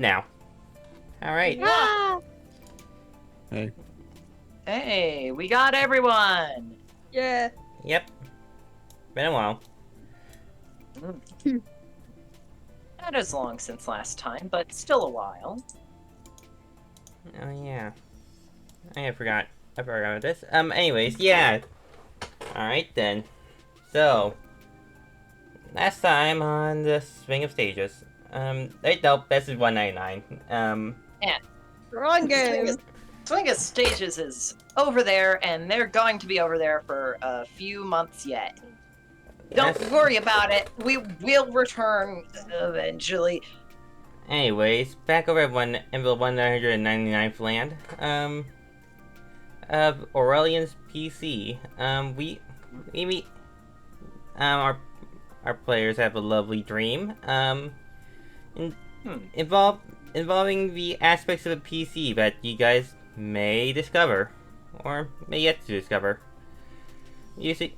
now. Alright. Ah! Hey. Hey, we got everyone! Yeah. Yep. Been a while. Not as long since last time, but still a while. Oh yeah. I forgot about this. Anyways, yeah. Alright then. So last time on the Swing of Stages. Wait, nope, this is 199. Wrong game. Swing of Stages is over there, and they're going to be over there for a few months yet. Don't Yes. worry about it. We will return eventually. Anyways, back over at Envelope 199th land, of Aurelian's PC. Our players have a lovely dream, involving the aspects of a PC that you guys may discover, or may yet to discover. You see,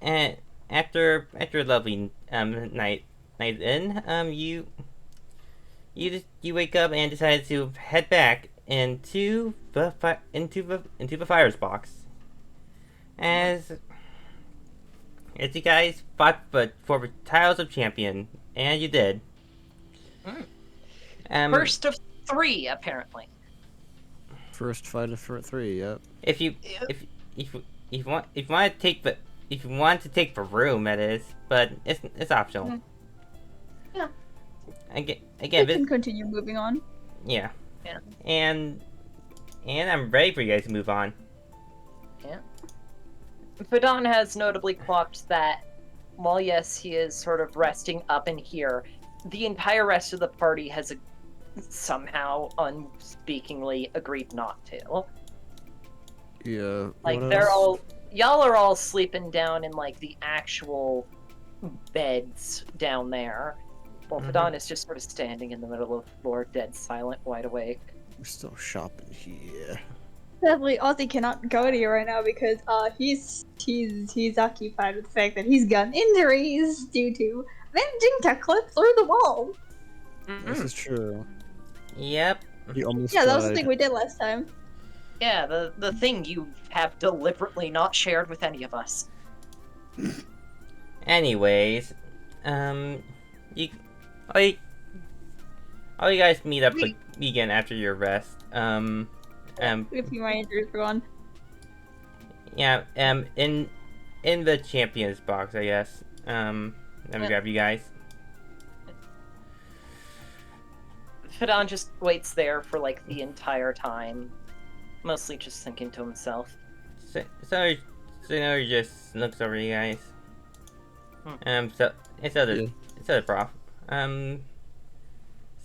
and after a lovely night in, you wake up and decide to head back into the fire's box. As you guys fought for the titles of champion, and you did. First of 3, apparently. First fight for 3, yep. If you want to take the room, that is, but it's optional. Yeah. Again, We can continue moving on. yeah. Yeah. And I'm ready for you guys to move on. Yeah. Fadon has notably clocked that while yes, he is sort of resting up in here, the entire rest of the party has somehow unspeakingly agreed not to. Yeah. Like what they're else? y'all are all sleeping down in like the actual beds down there. Well, Fadon is just sort of standing in the middle of the floor, dead silent, wide awake. We're still shopping here. Sadly, Ozzy cannot go to you right now because he's occupied with the fact that he's gotten injuries due to managing to clip through the wall. This is true. Yep. He almost Yeah, that was the died. thing we did last time. Yeah, the thing you have deliberately not shared with any of us. Anyways, you all you guys meet up again after your rest. If my injuries were gone. Yeah. In the champions box, I guess. Let me grab you guys. Fadon just waits there for like the entire time, mostly just thinking to himself. So he just looks over you guys. So it's other prof.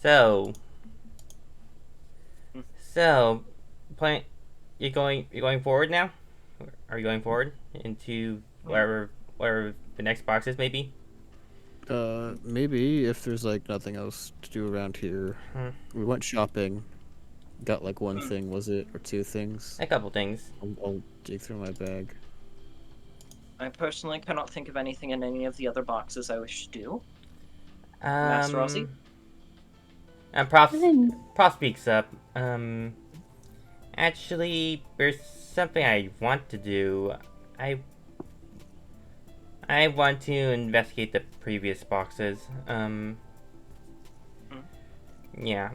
So, you're going forward now? Are you going forward into wherever the next box is, maybe? Maybe if there's like nothing else to do around here. We went shopping. Got like one thing, was it? Or 2 things? A couple things. I'll dig through my bag. I personally cannot think of anything in any of the other boxes I wish to do. Master Ozzy? And Prof speaks up. Actually, there's something I want to do. I want to investigate the previous boxes. Yeah.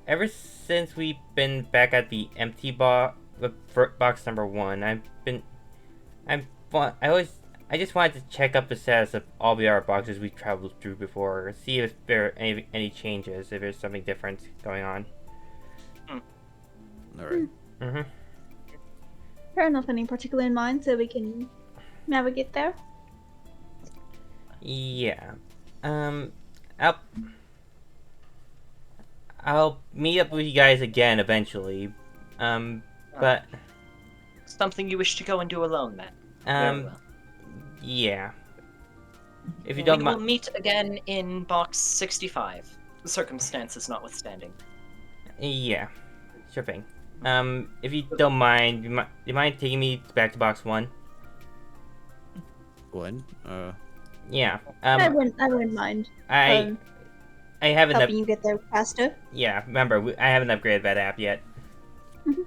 Ever since we've been back at the empty box number 1, I just wanted to check up the status of all the other boxes we traveled through before, see if there are any changes, if there's something different going on. Alright. Fair enough, any particular in mind so we can navigate there? Yeah. I'll meet up with you guys again eventually. But Something you wish to go and do alone, then? Very well. Yeah. If you don't We will mind. meet again in box 65, circumstances notwithstanding. Yeah. Sure thing. If you don't mind, you mind taking me back to box 1? When? Yeah. I wouldn't mind. I haven't. Helping you get there faster. Yeah. Remember, I haven't upgraded that app yet.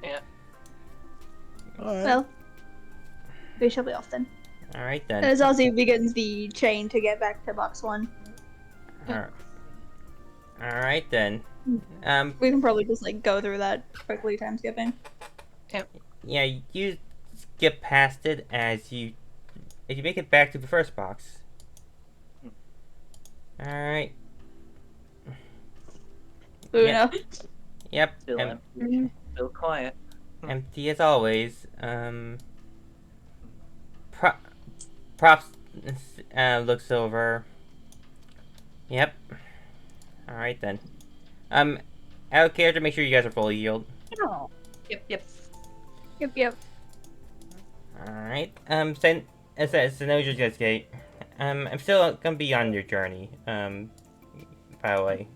Yeah. Alright. Well, we shall be off then. All right then. As Ozzy begins the chain to get back to box 1. All right then. We can probably just like go through that quickly, time skipping. Yeah, you skip past it as you make it back to the first box. All right. Uno. Yep. Still empty. Still quiet. Empty as always. Props looks over. Yep. All right then. Out of character, make sure you guys are fully healed. Yep. Yep. All right. Sanoja's guys gate. I'm still gonna be on your journey. By the way,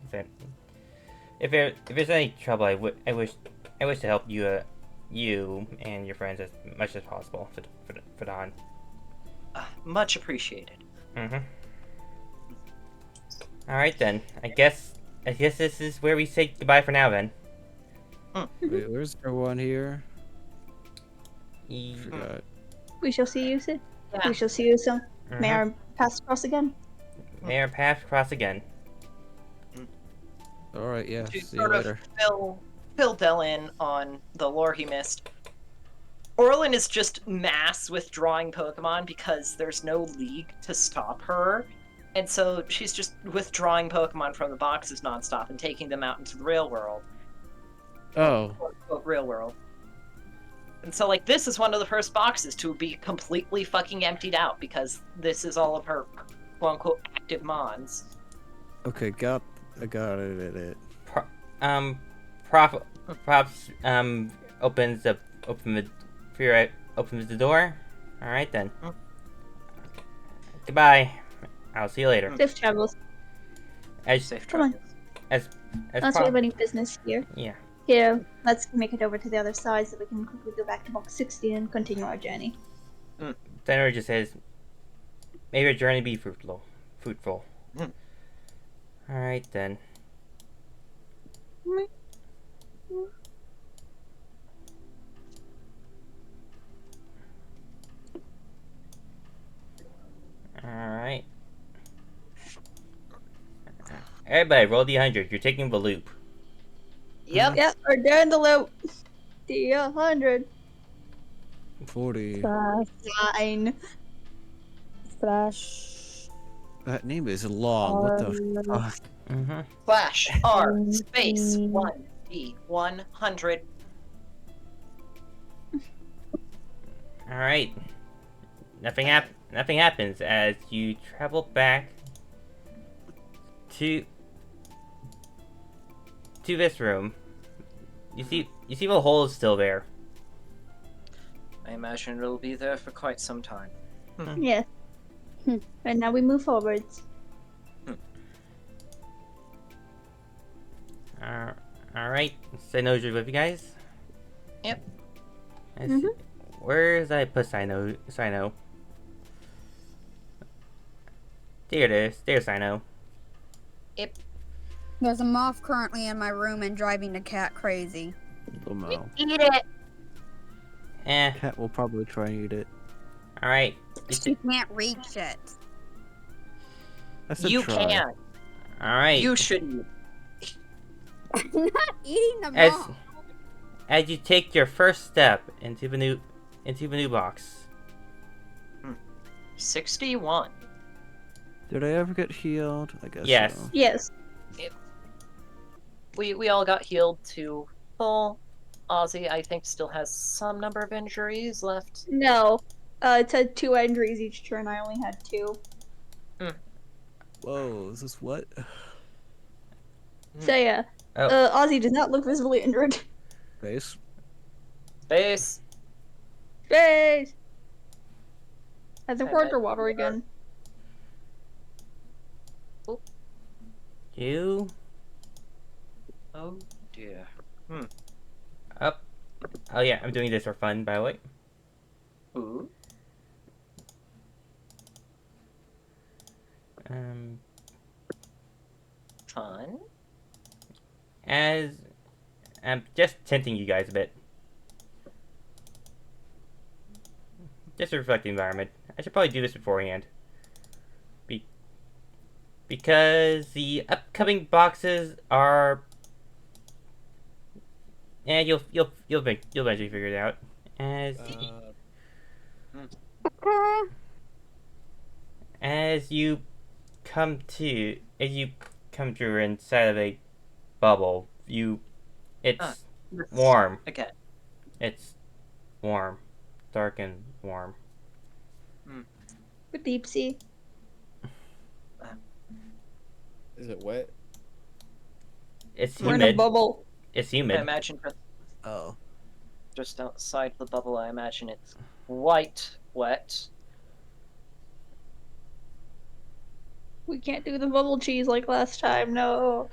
if there's any trouble, I wish to help you and your friends as much as possible for Don. Much appreciated. Mm-hmm. All right then. I guess this is where we say goodbye for now then. Wait, where's everyone here? E- Forgot. We shall see you soon. Yeah. We shall see you soon. Mhm. May our paths cross again. May our paths cross again. Alright, yeah. To See you sort later. of fill Del in on the lore he missed. Orlin is just mass withdrawing Pokemon because there's no league to stop her. And so she's just withdrawing Pokemon from the boxes nonstop and taking them out into the real world. Oh. Quote, real world. And so, like, this is one of the first boxes to be completely fucking emptied out because this is all of her quote-unquote active mons. Okay, I got it. Props opens the door. All right then. Goodbye. I'll see you later. Safe travels. As Safe Come on. as Unless we have any business here. Yeah. Here, let's make it over to the other side so we can quickly go back to box 60 and continue our journey. Senator just says, "May your journey be fruitful." All right then. Alright. Everybody, roll the 100. You're taking the loop. Yep. Yep, we're doing the loop. The 100. 40. Fine. Flash. That name is long. What the fuck? Mm-hmm. Flash R space 1B 100. Alright. Nothing happens as you travel back to this room. You see the hole is still there. I imagine it'll be there for quite some time. Yes. And now we move forwards. Alright. Sino's with you guys. Yep. Where's I put Sino? There it is. There's Sino. Yep. There's a moth currently in my room and driving the cat crazy. Oh no. Eat it! Cat will probably try and eat it. Alright. She can't reach it. I said You try. can. Alright. You should eat. I'm not eating the moth. As you take your first step into the new box. 61. Did I ever get healed? I guess Yes. so. Yes. We all got healed to full. Ozzy, I think, still has some number of injuries left. No. It said 2 injuries each turn. I only had 2. Whoa, is this what? So yeah. Oh. Ozzy does not look visibly injured. Base? Space. Space! Has the I water bet water you are. again. You Oh dear. up. Oh yeah, I'm doing this for fun, by the way. Ooh. Um, Fun. as I'm just tinting you guys a bit. Just to reflect the environment. I should probably do this beforehand. Because the upcoming boxes are, and you'll eventually figure it out. As Okay. as you as you come through inside of a bubble, it's This- warm. Again. It's warm, dark and warm. With deep sea. Is it wet? It's We're in a humid. bubble. It's I humid. imagine Oh. just outside the bubble, I imagine it's quite wet. We can't do the bubble cheese like last time, no.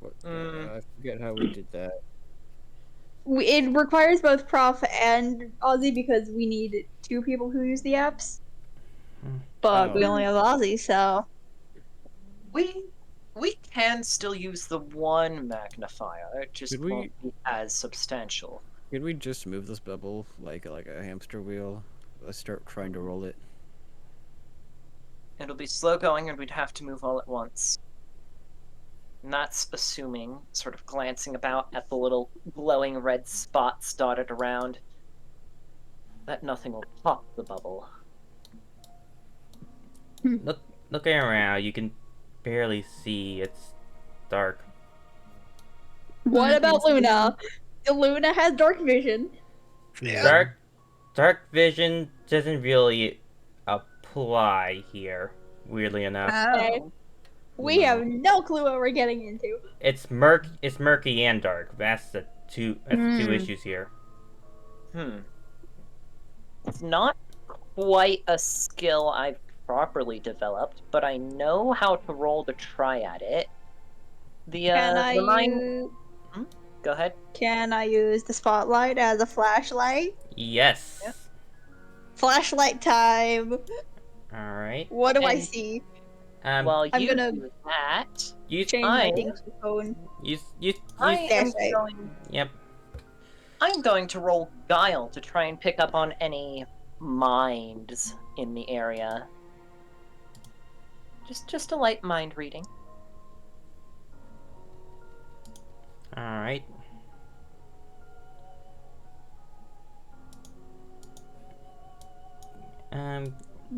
What, Mm. I forget how we did that. It requires both Prof and Ozzy because we need 2 people who use the apps. But we Oh. only have Ozzy, so. We can still use the one magnifier. It just Could we- won't be as substantial. Could we just move this bubble like a hamster wheel? Let's start trying to roll it. It'll be slow going, and we'd have to move all at once. And that's assuming, sort of glancing about at the little glowing red spots dotted around, that nothing will pop the bubble. Looking around, you can barely see. It's dark. What about Luna? Luna has dark vision. Dark vision doesn't really apply here. Weirdly enough, Okay. We No. have no clue what we're getting into. it's murky and dark. That's the two issues here. It's not quite a skill I've properly developed, but I know how to roll to try at it. Can The mind. use Go ahead. Can I use the spotlight as a flashlight? Yes. Yeah. Flashlight time. All right. What do I And- see? While I'm you gonna do that, You Change my I- things to phone. I am Flashlight. going. Yep. I'm going to roll Guile to try and pick up on any minds in the area. Just a light mind reading. All right.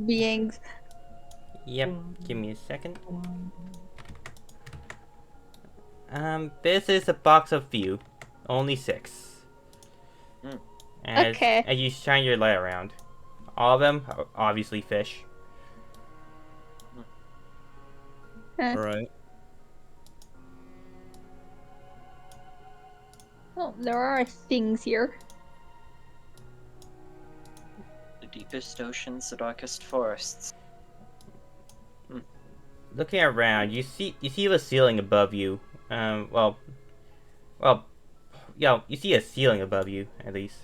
Beings. Yep. Give me a second. This is a box of few, only 6. Okay. As you shine your light around, all of them are obviously fish. Alright. Oh, there are things here. The deepest oceans, the darkest forests. Looking around, you see the ceiling above you. Well, yeah, you see a ceiling above you at least.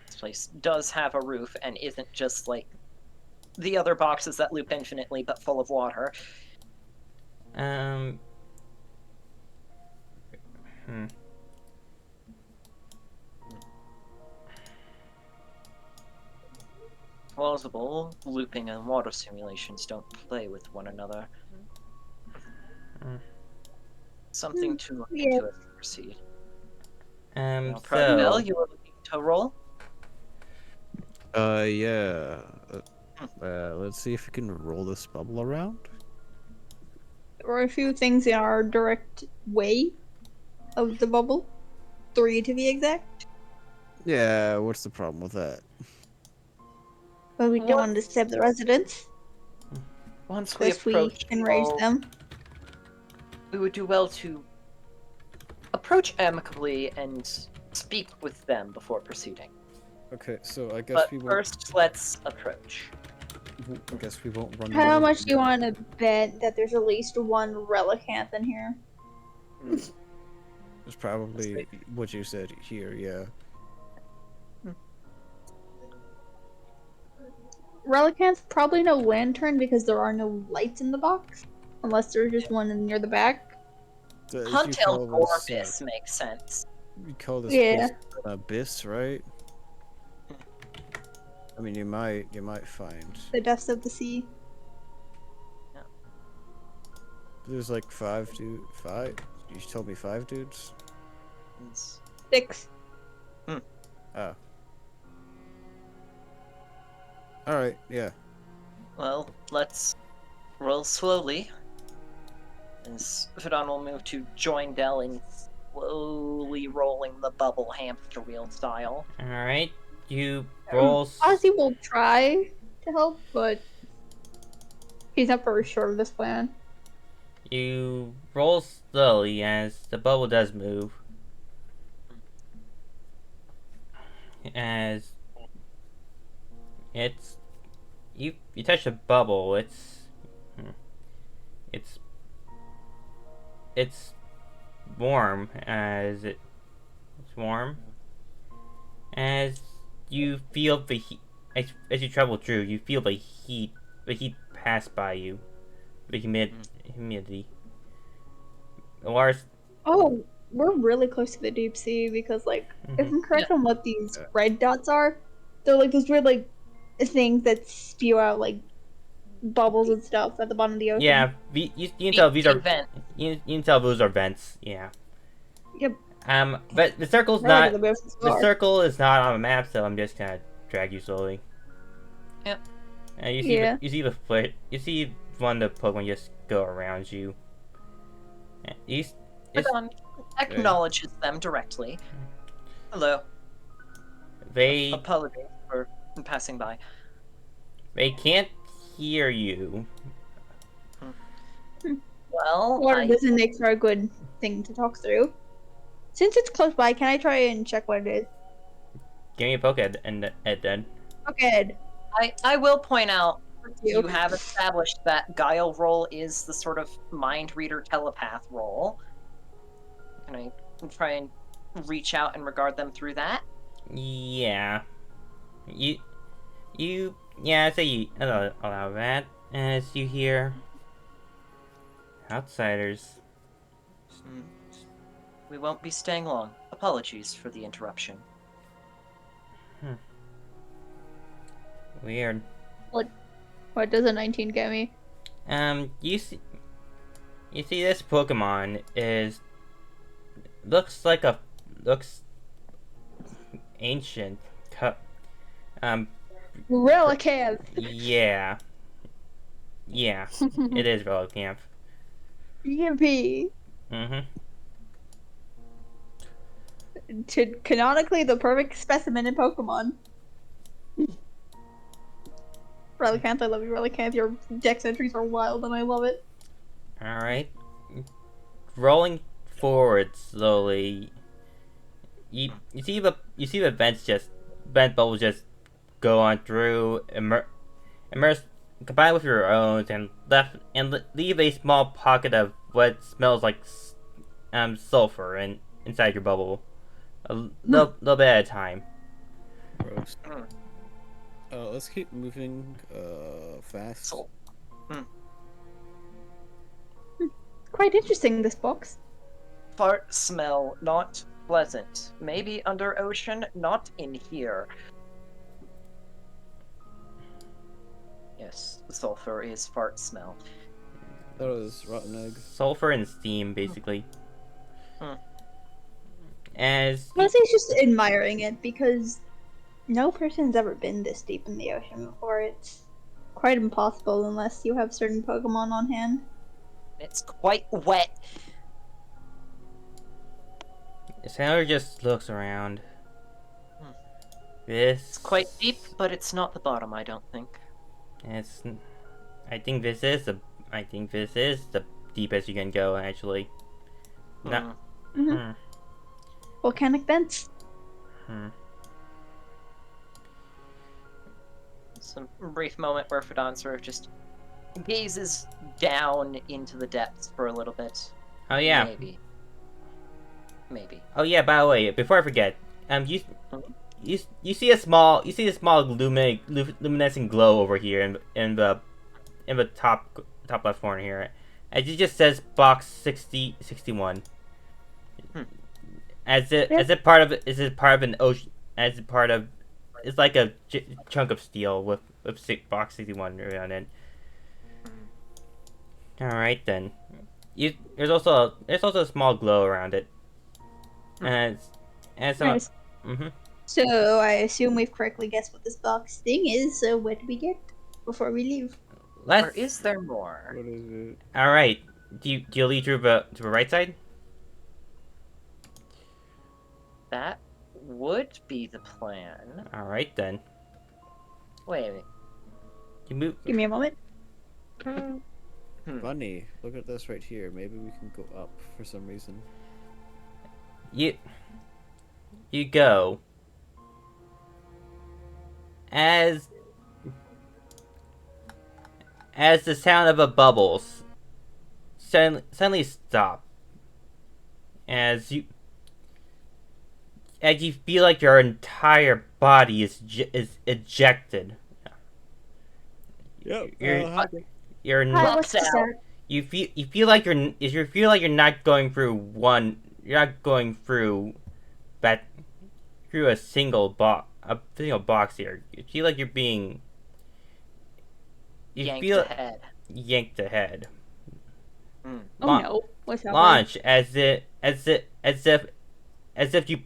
This place does have a roof and isn't just like the other boxes that loop infinitely but full of water. Plausible, looping and water simulations don't play with one another. Something to look Yeah. into as we proceed. Now, So Proudbell, you were looking to roll? Yeah. Let's see if we can roll this bubble around. There are a few things in our direct way of the bubble. 3 to be exact. Yeah, what's the problem with that? But we don't want to disturb the residents. Once we Lest we approach enrage all, them. we would do well to approach amicably and speak with them before proceeding. Okay, so I guess But we won't. first, let's approach. I guess we won't run. How into much do them. you want to bet that there's at least one relicanth in here? It's probably what you said here. Yeah. Relicants, probably no lantern because there are no lights in the box. Unless there's just one near the back. So as you Huntail call this, Gorbis makes sense. you call this Yeah. place an abyss, right? I mean, you might find The depths of the sea. there's like five. You told me 5 dudes. It's- 6. Oh. All right. Yeah. Well, let's roll slowly. As Fidon will move to join Dell in slowly rolling the bubble hamster wheel style. Alright, you roll. Ozzy will try to help, but he's not very sure of this plan. You roll slowly as the bubble does move. As it's you touch the bubble, it's warm it's warm as you feel the heat as you travel through. You feel the heat pass by you, the humidity. Lars, Oh, we're really close to the deep sea because, like, if I'm correct on what these red dots are, they're like those weird, like, things that spew out, like, bubbles and stuff at the bottom of the ocean. yeah, you can tell these are Vent. you can tell those are vents. Yeah. Yep. But the circle's They're like not. the oceans The are. circle is not on the map, so I'm just gonna drag you slowly. Yep. And you see, Yeah. you see the foot. You see one of the Pokemon just go around you. And it's, Fidon acknowledges them directly. Hello. they Apologies for passing by. can't hear you. Well, Water doesn't make for a good thing to talk through. Since it's close by, can I try and check what it is? Give me a poke Ed then. Okay. I will point out You. you have established that Guile roll is the sort of mind reader telepath roll. Can I try and reach out and regard them through that? Yeah. Yeah. I'd say you allow that as you hear outsiders. We won't be staying long. Apologies for the interruption. Weird. What does a 19 get me? You see this Pokemon looks ancient. Relicanth! Yeah, it is Relicanth. EMP! Mm-hmm. Canonically the perfect specimen in Pokemon. Relicanth, I love you, Relicanth. Your dex entries are wild and I love it. All right. Rolling forward slowly. You see the vent bubbles just go on through, immerse, combine with your own, and leave a small pocket of what smells like sulfur inside your bubble. A little bit at a time. Gross. Let's keep moving fast. Quite interesting, this box. Fart smell not pleasant. Maybe under ocean, not in here. Yes, sulfur is fart smell. That was rotten egg. Sulfur and steam, basically. As Honestly, it's just admiring it because no person's ever been this deep in the ocean before. It's quite impossible unless you have certain Pokemon on hand. It's quite wet. Senator just looks around. It's quite deep, but it's not the bottom, I don't think. I think this is the deepest you can go, actually. No. Volcanic vents. Some brief moment where Fidon sort of just gazes down into the depths for a little bit. Oh yeah. Maybe. Oh yeah. By the way, before I forget, you see a small luminescent glow over here in the top left corner here, and it just says box 61. As it part of an ocean, as it part of it's like a chunk of steel with box 61 around it. All right then. There's also a small glow around it, and some. Nice. Mm-hmm. So I assume we've correctly guessed what this box thing is. So what do we get before we leave? Or is there more? What is it? All right. Do you lead to the right side? That would be the plan. All right then. Wait. You move. Give me a moment. Funny. Look at this right here. Maybe we can go up for some reason. You go. As the sound of a bubbles suddenly stop. As you feel like your entire body is ejected. Yep. You're Hi, not, what's this at? you feel like you're not going through that through a single box here. You feel like you're being yanked ahead. Oh no! What's happening? Launch as if you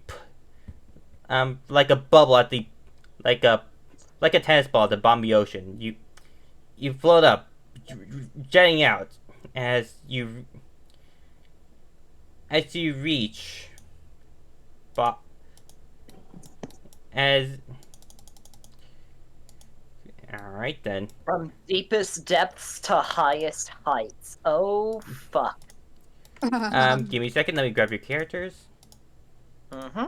like a bubble at the like a tennis ball at the bottom of the ocean. You float up, jetting out as you reach. Alright then. From deepest depths to highest heights. Oh, fuck. Give me a second, let me grab your characters. Mm-hmm.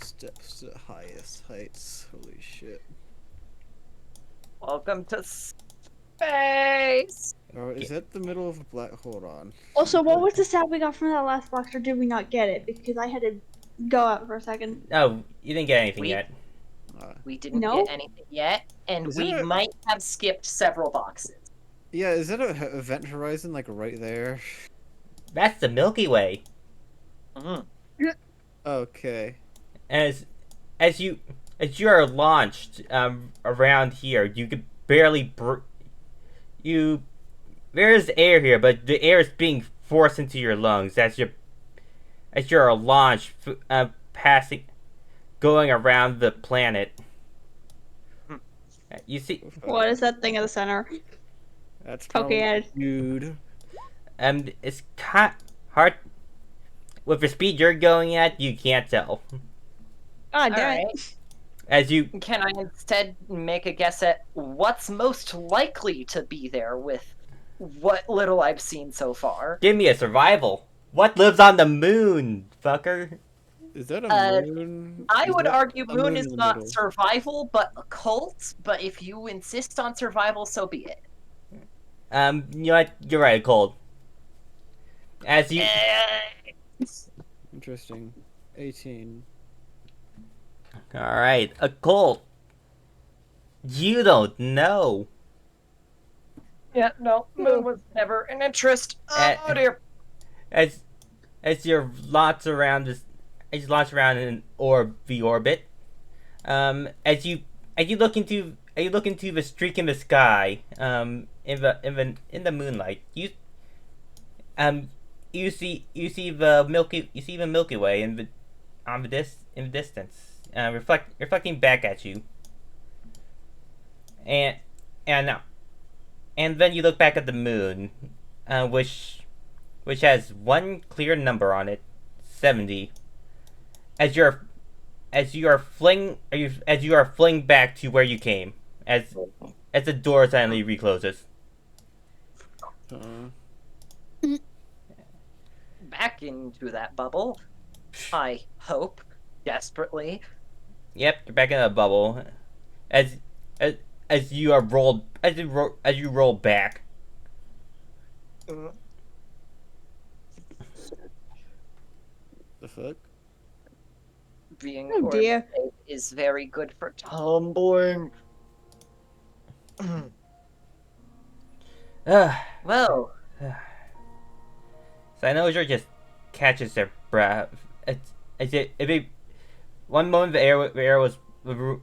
Steps to highest heights. Holy shit. Welcome to space! Oh, is that the middle of a black... Hold on. Also, what was the sound we got from that last box, or did we not get it? Because I had to go out for a second. Oh, you didn't get anything yet. We didn't No? get anything yet, and Is we it- might have skipped several boxes. Yeah, is that a event horizon, like, right there? That's the Milky Way. Mm-hmm. Okay. As you are launched around here, you could barely there is air here, but the air is being forced into your lungs as you're launched going around the planet. You see, What is that thing in the center? That's Poking probably at it. dude. it's hard with the speed you're going at. You can't tell. God damn Alright. it. As you Can I instead make a guess at what's most likely to be there with what little I've seen so far? give me a survival. What lives on the moon, fucker? Is that a moon? I Is would that argue a moon is in the not middle? survival, but occult. But if you insist on survival, so be it. You know what? You're right, cold. As you Interesting. 18. Alright, a cult. You don't know. Yeah, no, moon was never an interest. Oh dear. As you're launched around in the orbit, as you look into the streak in the sky, in the moonlight, you see the Milky Way in the distance, reflecting back at you, and then you look back at the moon, which has one clear number on it, 70. As you are fling back to where you came, as the door suddenly recloses. Back into that bubble. I hope desperately. Yep, you're back in a bubble. As you are rolled as you roll back. The fuck? being Oh, dear. safe is very good for tumbling. Ugh. Well, So I know Azure just catches their breath. One moment the air was the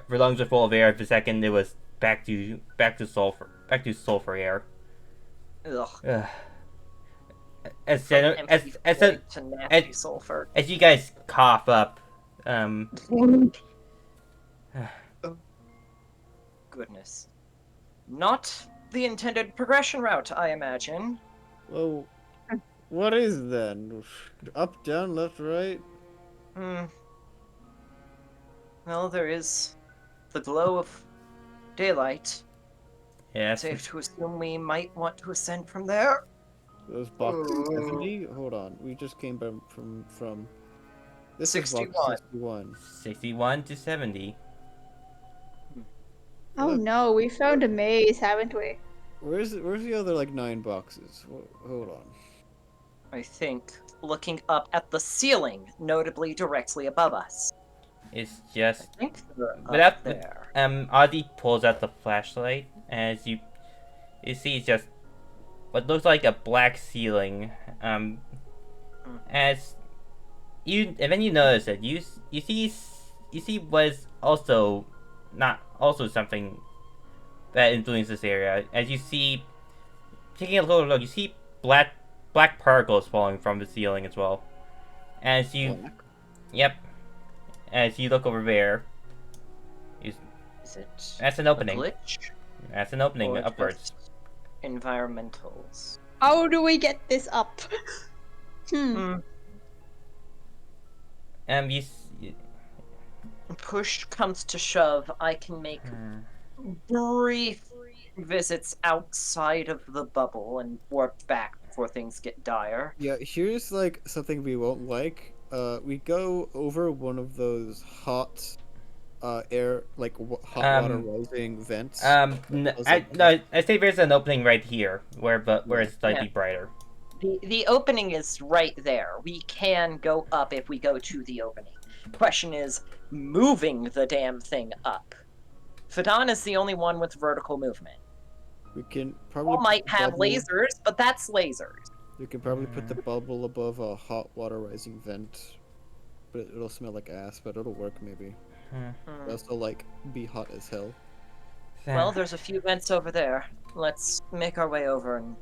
lungs were full of air. The second it was back to sulfur air. ugh. Ugh. As From as empty as, void to nasty as, sulfur. as you guys cough up, Goodness. Not the intended progression route, I imagine. Well, what is then? Up, down, left, right? Hmm. Well, there is the glow of daylight. yes. Safe to assume we might want to ascend from there. Those boxes 70? Hold on. We just came back from. This is 61. box 61. 61 to 70. Oh Look. no, we found a maze, haven't we? Where's the other like 9 boxes? Hold on. I think looking up at the ceiling, notably directly above us. It's I just think they're But up up, there. Ozzy pulls out the flashlight, and as you see just what looks like a black ceiling. As you and then you notice that you see was also not also something that influenced this area. As you see, taking a little look, you see black particles falling from the ceiling as well. As you, Black? yep, as you look over there, you, Is it that's an a opening. glitch? That's an opening Or upwards. just environmentals? How do we get this up? You. Push comes to shove, I can make brief visits outside of the bubble and warp back before things get dire. Yeah, here's like something we won't like. We go over one of those hot air like hot water rising vents. No, I say there's an opening right here where it's slightly brighter. The opening is right there. We can go up if we go to the opening. Question is moving the damn thing up. Fadon is the only one with vertical movement. We can probably All might put the have bubble- lasers, but that's lasers. We can probably put the bubble above a hot water rising vent, but it'll smell like ass. But it'll work maybe. It'll also like be hot as hell. Well, there's a few vents over there. Let's make our way over and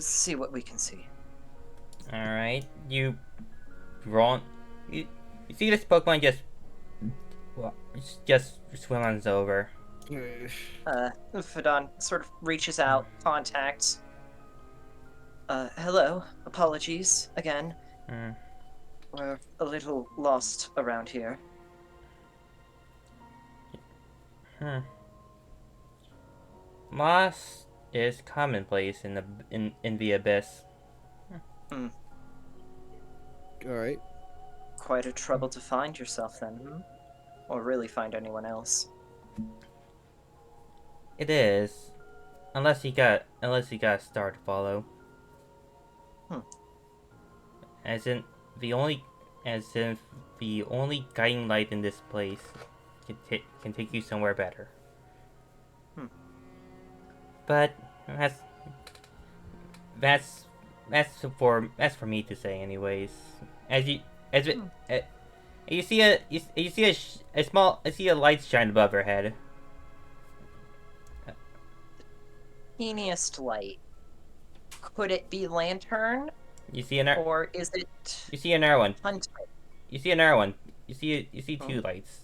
see what we can see. All right, you see this Pokemon just swims over. Fadon sort of reaches out, contacts. Hello. Apologies again. We're a little lost around here. Loss is commonplace in the abyss. Alright. Quite a trouble to find yourself then, or really find anyone else. It is, unless you got a star to follow. As if the only guiding light in this place can take you somewhere better. But that's for me to say, anyways. You see a light shine above her head. Teeniest light. Could it be lantern? You see another. Or is it? You see another one. Hunter? You see another one. You see two lights.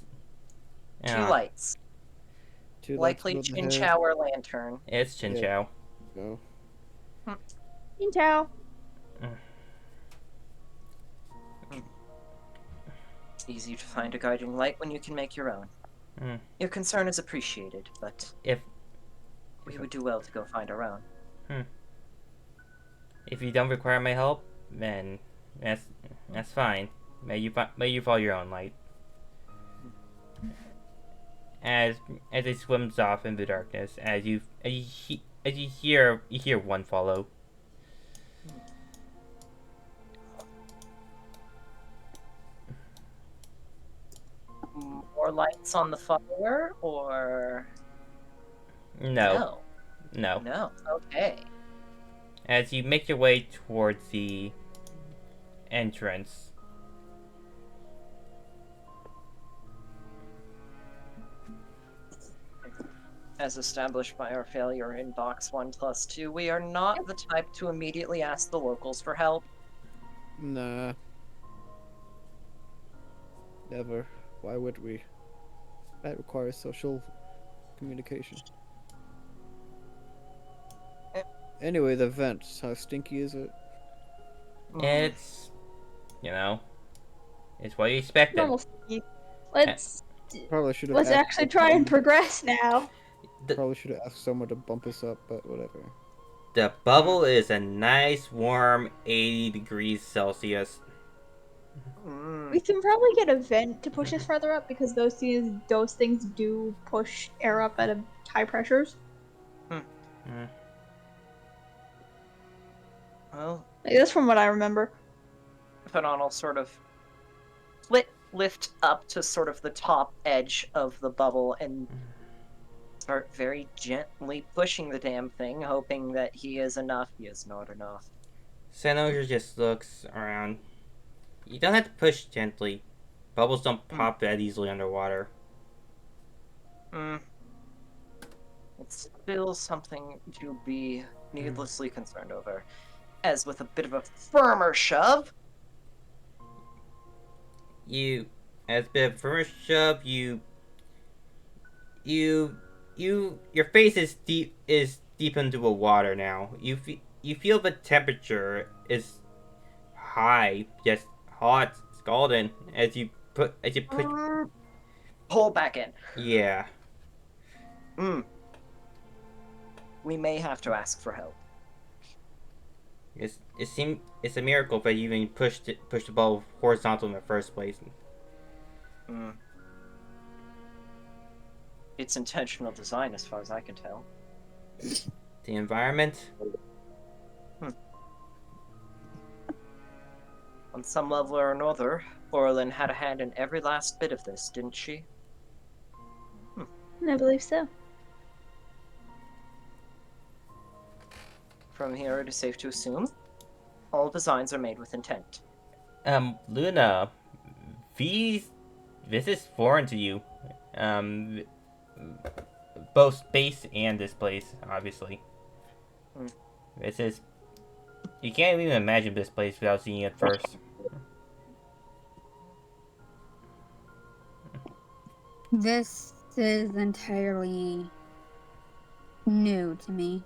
Two lights. Likely Chinchou or lantern. It's Chinchou. No. Chinchou. Easy to find a guiding light when you can make your own. Your concern is appreciated, but we would do well to go find our own. If you don't require my help, then that's fine. May you follow your own light. As it swims off in the darkness, as you hear one follow. more lights on the fire, or No. no? No. No. Okay. As you make your way towards the entrance, As established by our failure in box 1+2, we are not the type to immediately ask the locals for help. Nah. Never. Why would we? That requires social communication. Eh. Anyway, the vents. How stinky is it? it's, you know, it's what you expected. Normal speed. Let's Probably should have let's asked. actually try and progress now. Probably should have asked someone to bump us up, but whatever. The bubble is a nice warm 80 degrees Celsius. We can probably get a vent to push us further up because those things do push air up at high pressures. Well, Like, that's from what I remember. Fadon will sort of lift up to sort of the top edge of the bubble and start very gently pushing the damn thing, hoping that he is enough. He is not enough. Senator just looks around. You don't have to push gently. Bubbles don't pop that easily underwater. It's still something to be needlessly concerned over. As with a bit of a firmer shove, As a bit of a first shove, your face is deep into the water now. You feel the temperature is high, just hot, scalding as you push. pull back in. Yeah. We may have to ask for help. It's a miracle that you even pushed the ball horizontal in the first place. It's intentional design, as far as I can tell. The environment. On some level or another, Orlin had a hand in every last bit of this, didn't she? I believe so. From here, it is safe to assume all designs are made with intent. Luna, this is foreign to you. Both space and this place, obviously. This is. You can't even imagine this place without seeing it first. This is entirely new to me.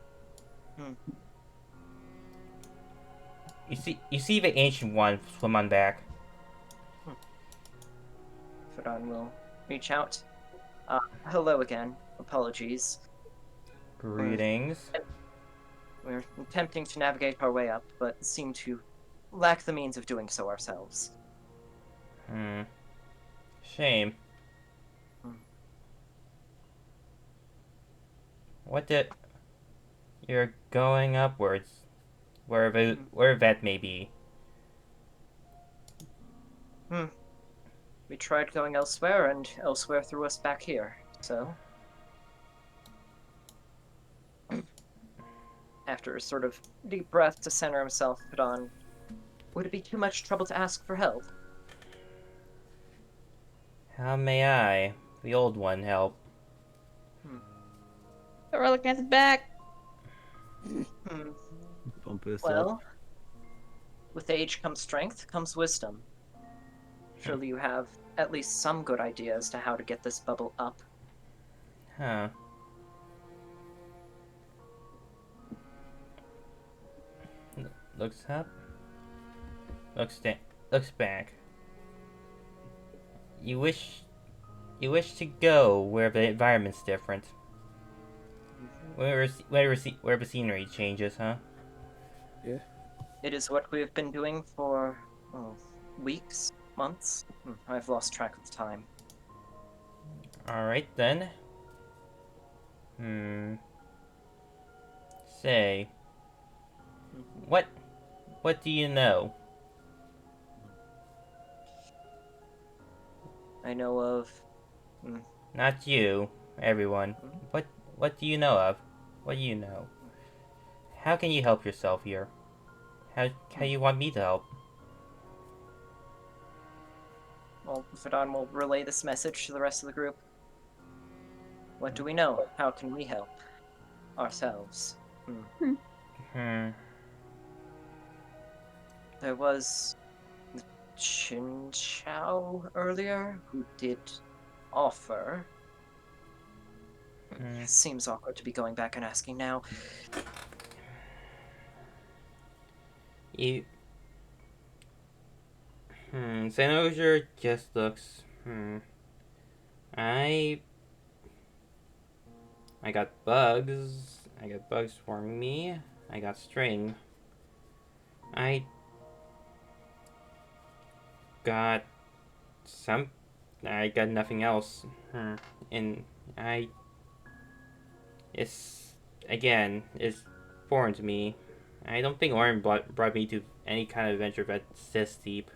You see the ancient one swim on back. Fadon will reach out. Hello again. Apologies. Greetings. We're attempting to navigate our way up, but seem to lack the means of doing so ourselves. Shame. You're going upwards. Where that may be. We tried going elsewhere, and elsewhere threw us back here, so... After a sort of deep breath to center himself, put on, would it be too much trouble to ask for help? How may I, the old one, help? The relic has it back. Bump us Well, up. with age comes strength, comes wisdom. Surely you have at least some good idea as to how to get this bubble up. Huh. Looks up. Looks back. You wish to go where the environment's different. Where the scenery changes, huh? Yeah. It is what we've been doing for, weeks, months? I've lost track of the time. Alright then. Say. What do you know? I know of Not you, everyone. What do you know of? What do you know? How can you help yourself here? How you want me to help? Well, Fadon will relay this message to the rest of the group. What do we know? How can we help ourselves? Hmm. There was Chin Chow earlier who did offer. Seems awkward to be going back and asking now. You. Xenoger just looks. I got bugs. I got bugs swarming me. I got string. I got some. I got nothing else. And it's it's foreign to me. I don't think Orin brought me to any kind of adventure that's this deep.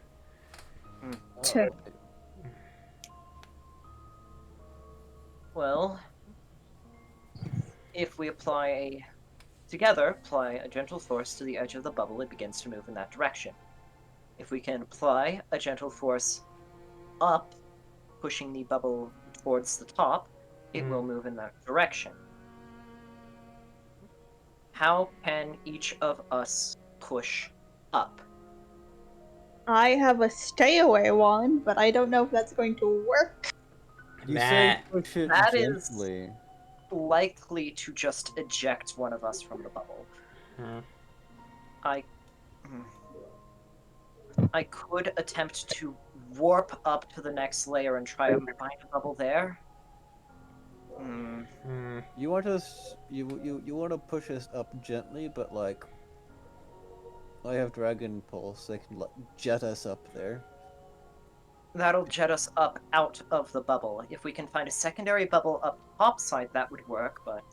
Well, if we apply a gentle force to the edge of the bubble, it begins to move in that direction. If we can apply a gentle force up, pushing the bubble towards the top, it will move in that direction. How can each of us push up? I have a stay away one, but I don't know if that's going to work. You say push it that gently. Is likely to just eject one of us from the bubble. I could attempt to warp up to the next layer and try to find a bubble there. You want us? You want to push us up gently, but like, I have Dragon Pulse. They can like jet us up there. That'll jet us up out of the bubble. If we can find a secondary bubble up top side, that would work, but...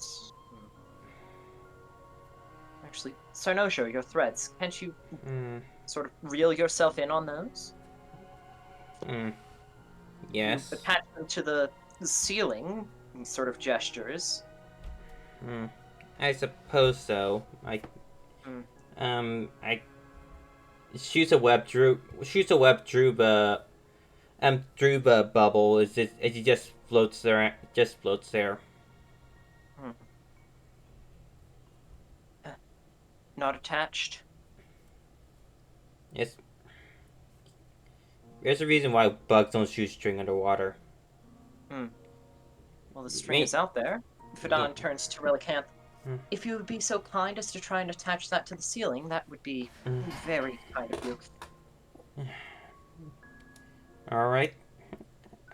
Actually, Sarnosho, your threads, can't you sort of reel yourself in on those? Yes. You attach them to the ceiling, sort of gestures. I suppose so. I shoots a web druba druba bubble. It just floats there. Not attached. Yes. There's a reason why bugs don't shoot string underwater. Well, the string is out there. Fadon turns to Relicanth. If you would be so kind as to try and attach that to the ceiling, that would be very kind of you. Alright.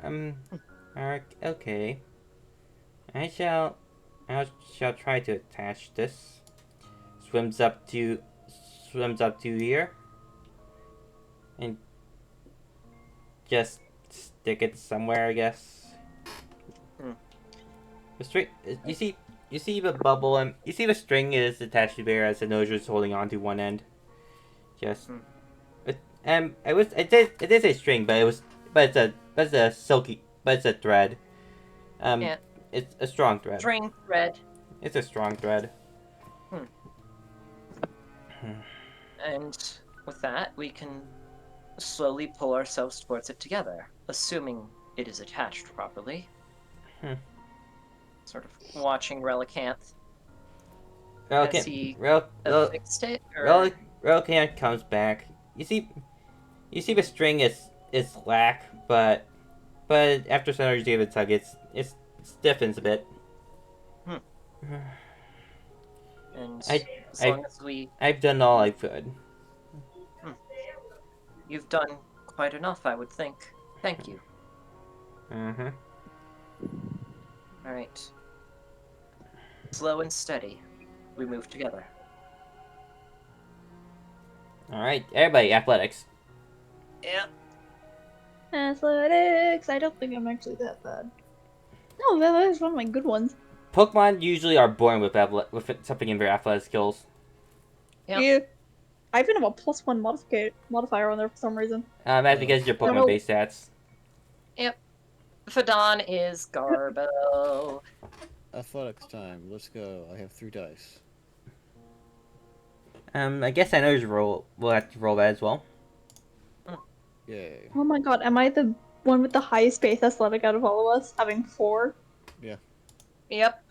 Alright, okay. I shall try to attach this. Swims up to here. And just stick it somewhere, I guess. The string, you see the bubble, and you see the string is attached to there as the nose is holding on to one end. Just, it is a string, but it's a silky, but it's a thread. Yeah. It's a strong thread. String thread. It's a strong thread. And with that, we can slowly pull ourselves towards it together, assuming it is attached properly. Sort of watching Relicanth. Has he fixed it? Relicanth comes back. You see the string is slack, but after Senator gave it a tug, it stiffens a bit. And as long as I've done all I could. You've done quite enough, I would think. Thank you. Alright. Slow and steady. We move together. Alright, everybody, athletics. Yeah. Athletics. I don't think I'm actually that bad. No, that is one of my good ones. Pokemon usually are born with something in their athletic skills. Yep. Yeah. I even have a +1 modifier on there for some reason. That's because your Pokemon base stats. Yep. Fadon is Garbo. Athletics time. Let's go. I have 3 dice. I guess I know you will have to roll that as well. Yay. Oh my god, am I the one with the highest base athletic out of all of us, having 4? Yeah. Yep.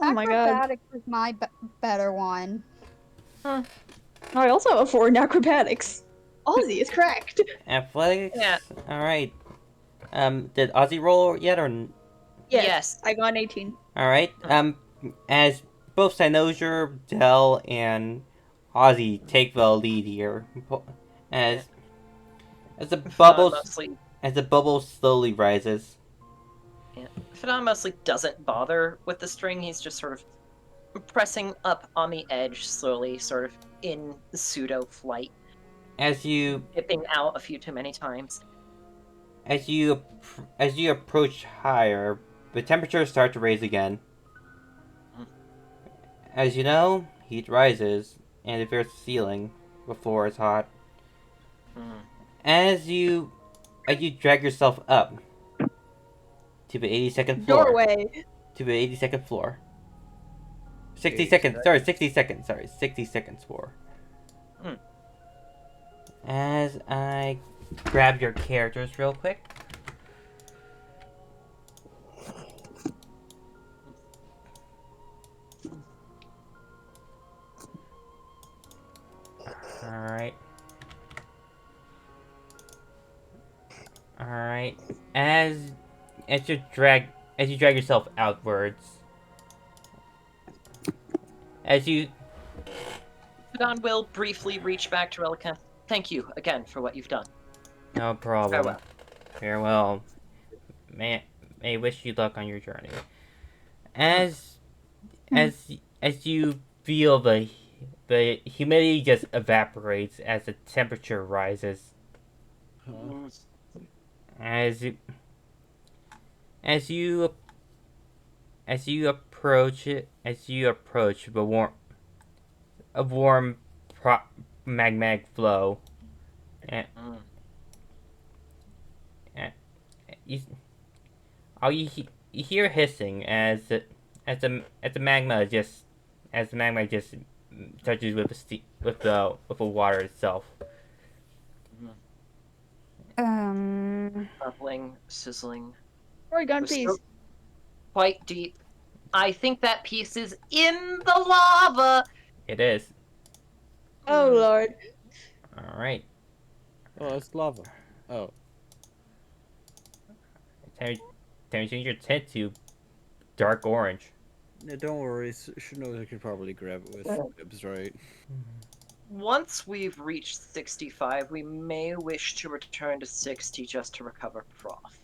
Oh my god. Acrobatics is my better one. I also have a 4 in acrobatics. Ozzy is correct. Athletics. Yeah. All right. Did Ozzy roll yet or? Yes. I got an 18. All right. As both Cynosure, Dell, and Ozzy take the lead here, as as the Fadon bubbles slowly rises. Fadon mostly doesn't bother with the string. He's just sort of pressing up on the edge slowly, sort of in pseudo flight, As you dipping out a few too many times. as you approach higher, the temperatures start to raise again. As you know, heat rises, and it fills the ceiling. The floor is hot. As you drag yourself up to the 82nd floor. Doorway. To the 82nd floor. 60 Okay, seconds. so Sorry, 60 seconds. Sorry, 60 seconds floor. As I grab your characters real quick. Alright. Alright. As you drag yourself outwards. Fadon will briefly reach back to Relica. Thank you again for what you've done. No problem. Farewell. Farewell. May wish you luck on your journey. As you feel the humidity just evaporates as the temperature rises. As you approach the warm magmatic flow, and you hear hissing as the magma just touches with the water itself. Bubbling, sizzling. Oregon, Was please. so quite deep. I think that piece is in the lava. It is. Oh lord. All right. Oh, it's lava. Oh. Time to change your tint to dark orange. Yeah, don't worry. Shinoda can probably grab it with bibs, right? Once we've reached 65, we may wish to return to 60 just to recover froth.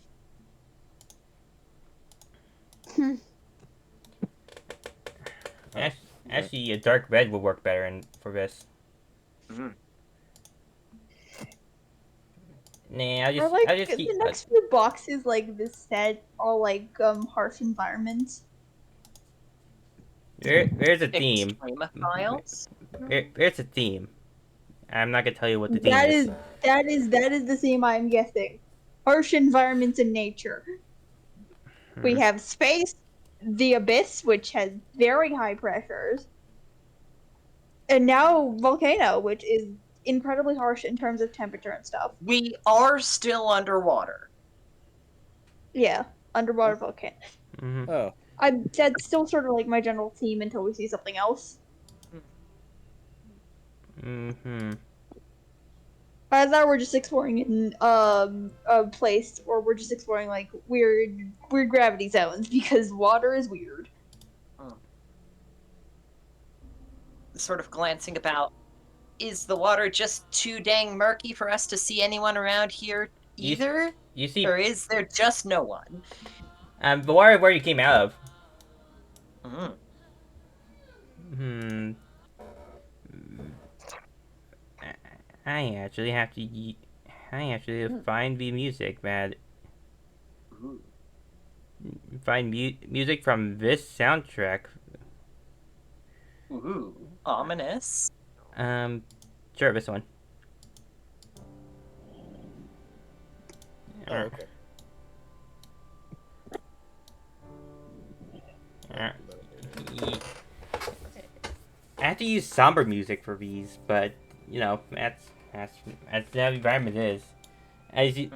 Actually, a dark red would work better for this. Nah, I'll just keep. The next few boxes, like this set, are like harsh environments. There's a theme. Extremophiles? There's a theme. I'm not gonna tell you what the theme is. That is the theme I'm guessing. Harsh environments in nature. We have space, the abyss, which has very high pressures, and now volcano, which is incredibly harsh in terms of temperature and stuff. We are still underwater. Yeah, underwater volcano. Oh. That's still sort of like my general theme until we see something else. As now we're just exploring in a place, or we're just exploring like weird gravity zones because water is weird. Sort of glancing about. Is the water just too dang murky for us to see anyone around here either? You see, or is there just no one? The water where you came out of. I actually have to find the music, man. Find music from this soundtrack. Ooh, ominous. Sure, this one. Oh, okay. Ye- I have to use somber music for these, but you know that's the environment is. As you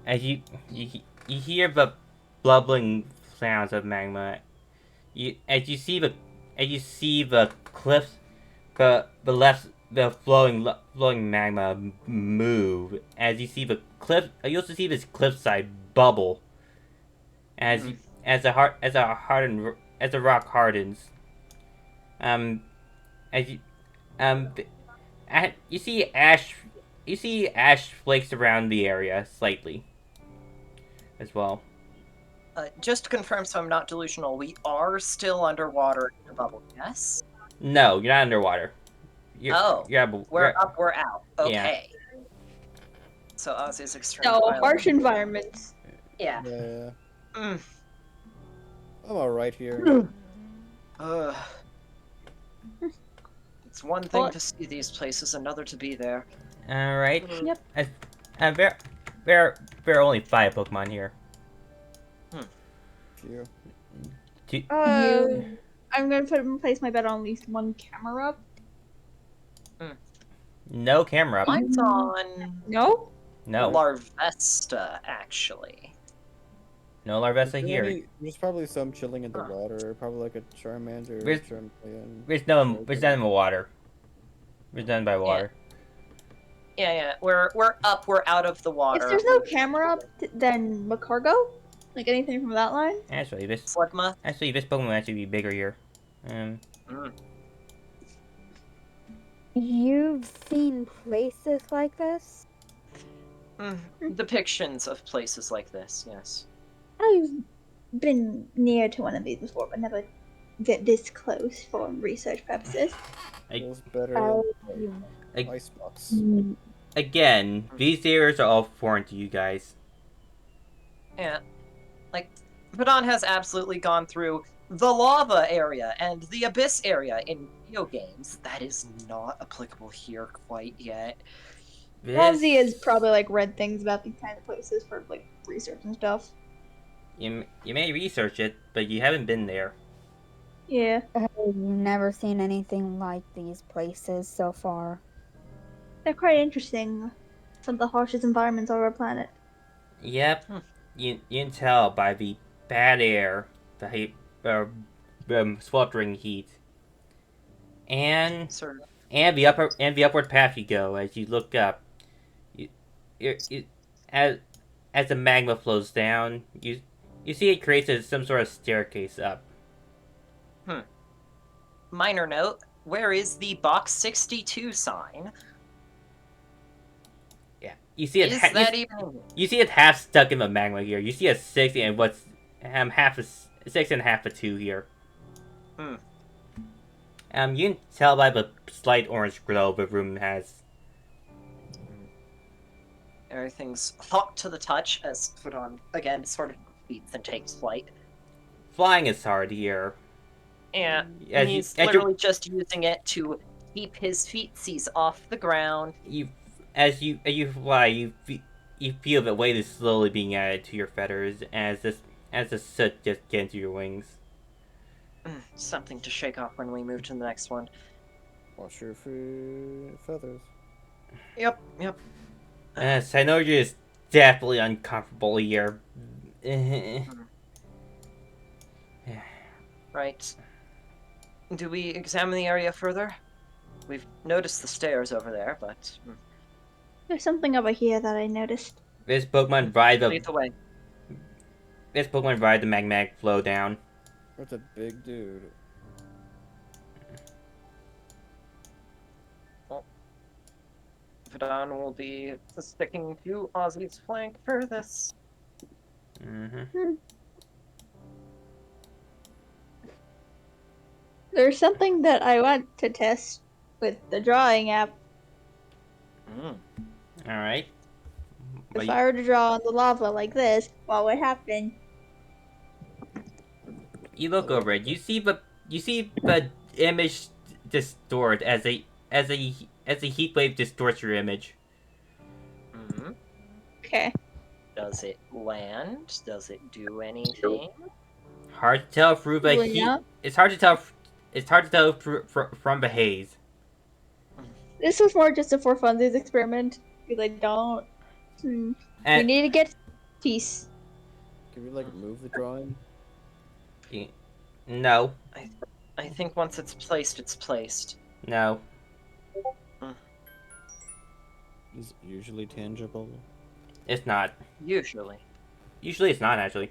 as you hear the bubbling sounds of magma, as you see the cliffs, the flowing magma move. As you see the cliff, you also see this cliffside bubble. As the rock hardens. Um, as you th- you see ash flakes around the area slightly as well. Just to confirm, so I'm not delusional, we are still underwater in the bubble. Yes. No, you're not underwater. We're up, we're out. Yeah. Okay. So Ozzy's extreme. No, harsh environments. Yeah. Yeah. Mm. I'm alright here. It's one thing to see these places, another to be there. All right. Yep. There are only 5 Pokemon here. Phew. I'm gonna place my bet on at least one camera up. No camera. Mine's on No? No. Larvesta, actually. No Larvesta here. There's probably some chilling in the water. Probably like a Charmander. There's- Charmeleon. There's none in the water. There's none by water. Yeah. We're up, we're out of the water. If there's no camera up, then Macargo? Like anything from that line? Actually, this Slugma? Pokemon will actually be bigger here. You've seen places like this? Depictions of places like this, yes. I've been near to one of these before, but never get this close for research purposes. Feels better than Icebox. Again, these areas are all foreign to you guys. Yeah. Like, Padon has absolutely gone through the lava area and the abyss area in video games. That is not applicable here quite yet. Ozzy has probably like read things about these kind of places for like research and stuff. You may research it, but you haven't been there. Yeah. I've never seen anything like these places so far. They're quite interesting. Some of the harshest environments on our planet. Yep. You can tell by the bad air, the sweltering heat, and the upward path you go as you look up. As the magma flows down, you see it creates some sort of staircase up. Minor note, where is the box 62 sign? Yeah, you see it. You see it half stuck in the magma here. You see a 6 and what's half a 6 and half a 2 here. You can tell by the slight orange glow the room has. Everything's hot to the touch as Padon again sort of beats and takes flight. Flying is hard here. Yeah, he's literally just using it to keep his feetsies off the ground. As you fly, you feel the weight is slowly being added to your feathers as the soot just gets into your wings. Something to shake off when we move to the next one. Wash your feathers. Yep. Cyanoria is definitely uncomfortable here. Right. Do we examine the area further? We've noticed the stairs over there, but... There's something over here that I noticed. This Pokemon ride the way. This Pokemon ride the magmatic flow down. That's a big dude. Well, Padon will be sticking to Ozzy's flank for this. There's something that I want to test with the drawing app. Alright. If I were to draw on the lava like this, what would happen? You look over it. You see the image distort as a heat wave distorts your image. Okay. Does it land? Does it do anything? hard to tell through the heat. Yeah. It's hard to tell. It's hard to tell from the haze. This was more just a for funsies experiment. Because I don't. We And need to get peace. Can we like move the drawing? no, I think once it's placed, it's placed. no. Is it usually tangible? It's not. Usually. Usually, it's not actually.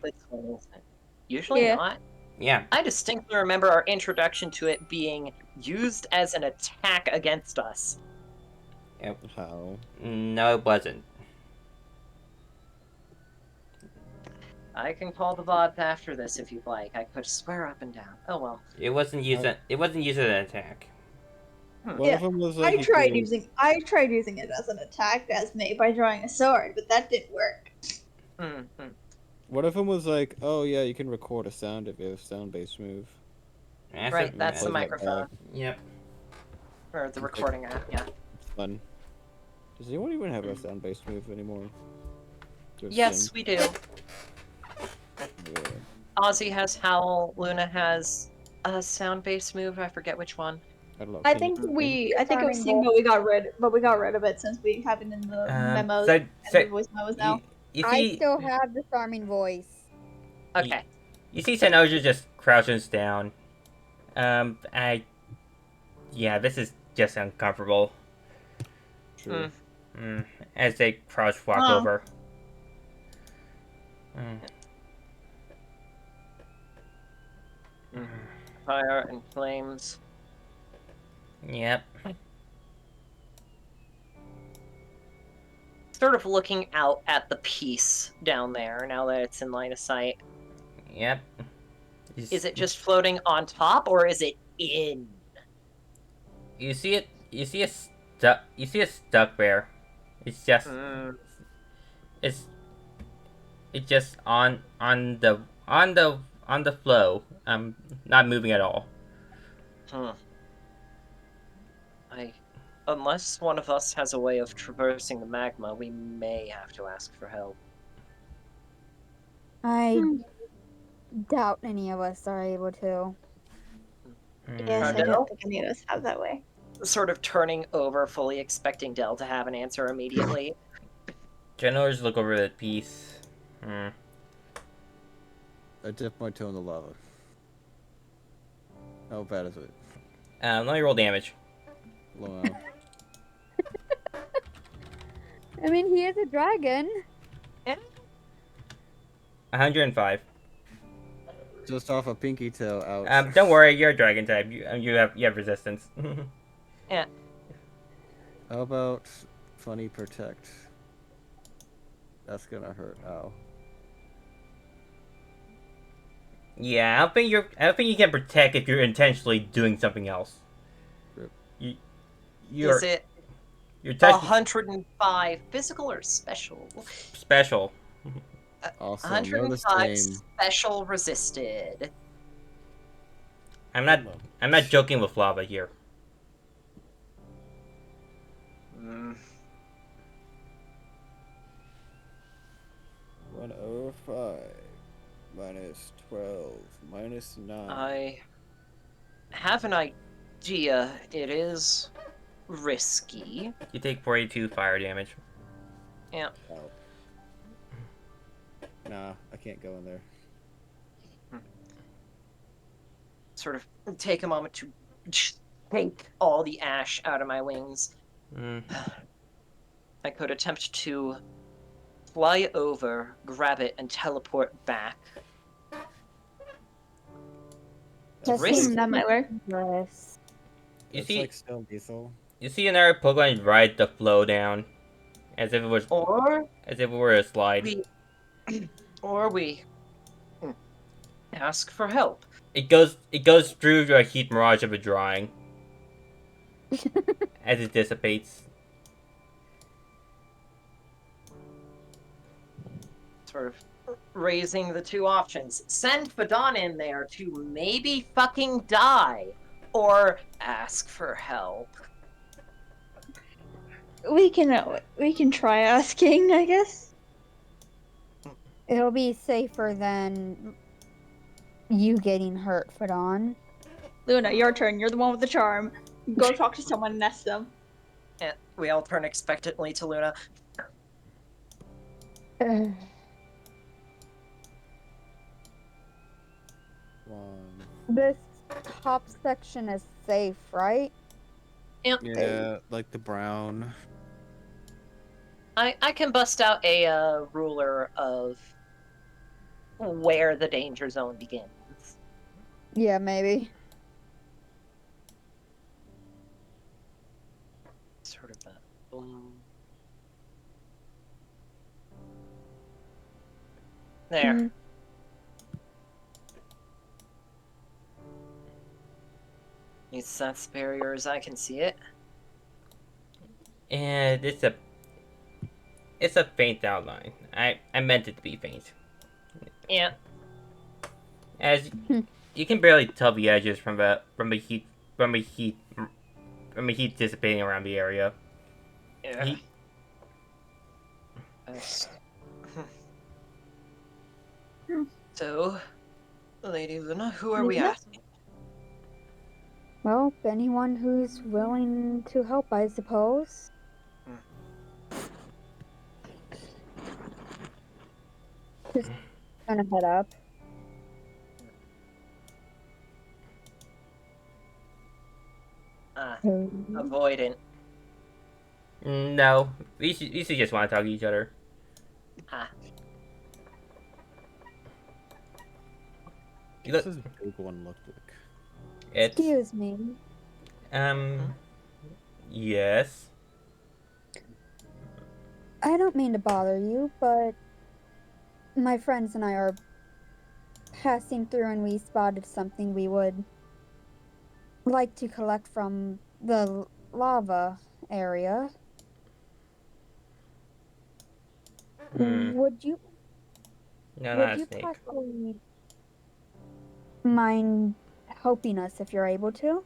Usually Yeah. not. Yeah. I distinctly remember our introduction to it being used as an attack against us. How? No, it wasn't. I can call the VOD after this if you'd like. I could swear up and down. Oh well. It wasn't used. It wasn't used as an attack. One Yeah, of them was like I tried using it as an attack as me by drawing a sword, but that didn't work. Mm-hmm. One of them was like, oh yeah, you can record a sound if you have a sound-based move. Right, that's the Plays like microphone. Yep. Or the recording app, yeah. Fun. Does anyone even have a sound-based move anymore? Just Yes, sing? we do. Yeah. Ozzy has Howl, Luna has a sound-based move, I forget which one. I don't know. I can think you- I think it was Sing, but we got rid of it since we have it in the memos So, and the voice memos now. you I see, still have disarming voice. Okay. you see, Sanoja just crouches down. Yeah, this is just uncomfortable. Sure. As they crouch walk Huh. over. Fire and flames. Yep. Sort of looking out at the piece down there now that it's in line of sight. Yep. Is it just floating on top or is it in? You see it. You see it stuck. You see it stuck there. It's just. It's just on the flow. Not moving at all. Unless one of us has a way of traversing the magma, we may have to ask for help. I doubt any of us are able to. Yes, I Del? don't think any of us have that way. Sort of turning over, fully expecting Del to have an answer immediately. Generals look over the piece. I dip my toe in the lava. How bad is it? Let me roll damage. Low. I mean, he is a dragon. 105. Just off a pinky toe. Ouch. Don't worry, you're a dragon type. You have resistance. Yeah. How about funny protect? That's gonna hurt. Ow. Yeah, I don't think you can protect if you're intentionally doing something else. Is it you're touching 105 physical or special? special. Also, 105 special resisted. I'm not joking with lava here. 105 minus 12 minus 9. I have an idea. It is risky. You take 42 fire damage. Yeah. Oh. Nah, I can't go in there. Sort of take a moment to shake all the ash out of my wings. I could attempt to fly over, grab it, and teleport back. That's risky. That might work. Yes. You It's see, like still lethal. you see another Pokemon ride the flow down, as if it were a slide. We ask for help. It goes through the heat mirage of a drawing as it dissipates. Sort of raising the two options. Send Fadon in there to maybe fucking die, or ask for help. We can try asking, I guess. It'll be safer than you getting hurt, Fadon. Luna, your turn. You're the one with the charm. Go talk to someone and nest them. And we all turn expectantly to Luna. This top section is safe, right? Yep. Yeah, like the brown. I can bust out a ruler of where the danger zone begins. Yeah, maybe. Sort of a there. Mm. It's that barrier as I can see it. And it's a faint outline. I meant it to be faint. Yeah. As you can barely tell the edges from the heat dissipating around the area. Yeah. So, Lady Luna, who are we Luna? asking? Well, anyone who's willing to help, I suppose. Just gonna head up. Avoidant. No, we should just want to talk to each other. What's this big one look like? Excuse me. Yes. I don't mean to bother you, but my friends and I are passing through and we spotted something we would like to collect from the lava area. Would you No, not a you snake. possibly mind helping us if you're able to?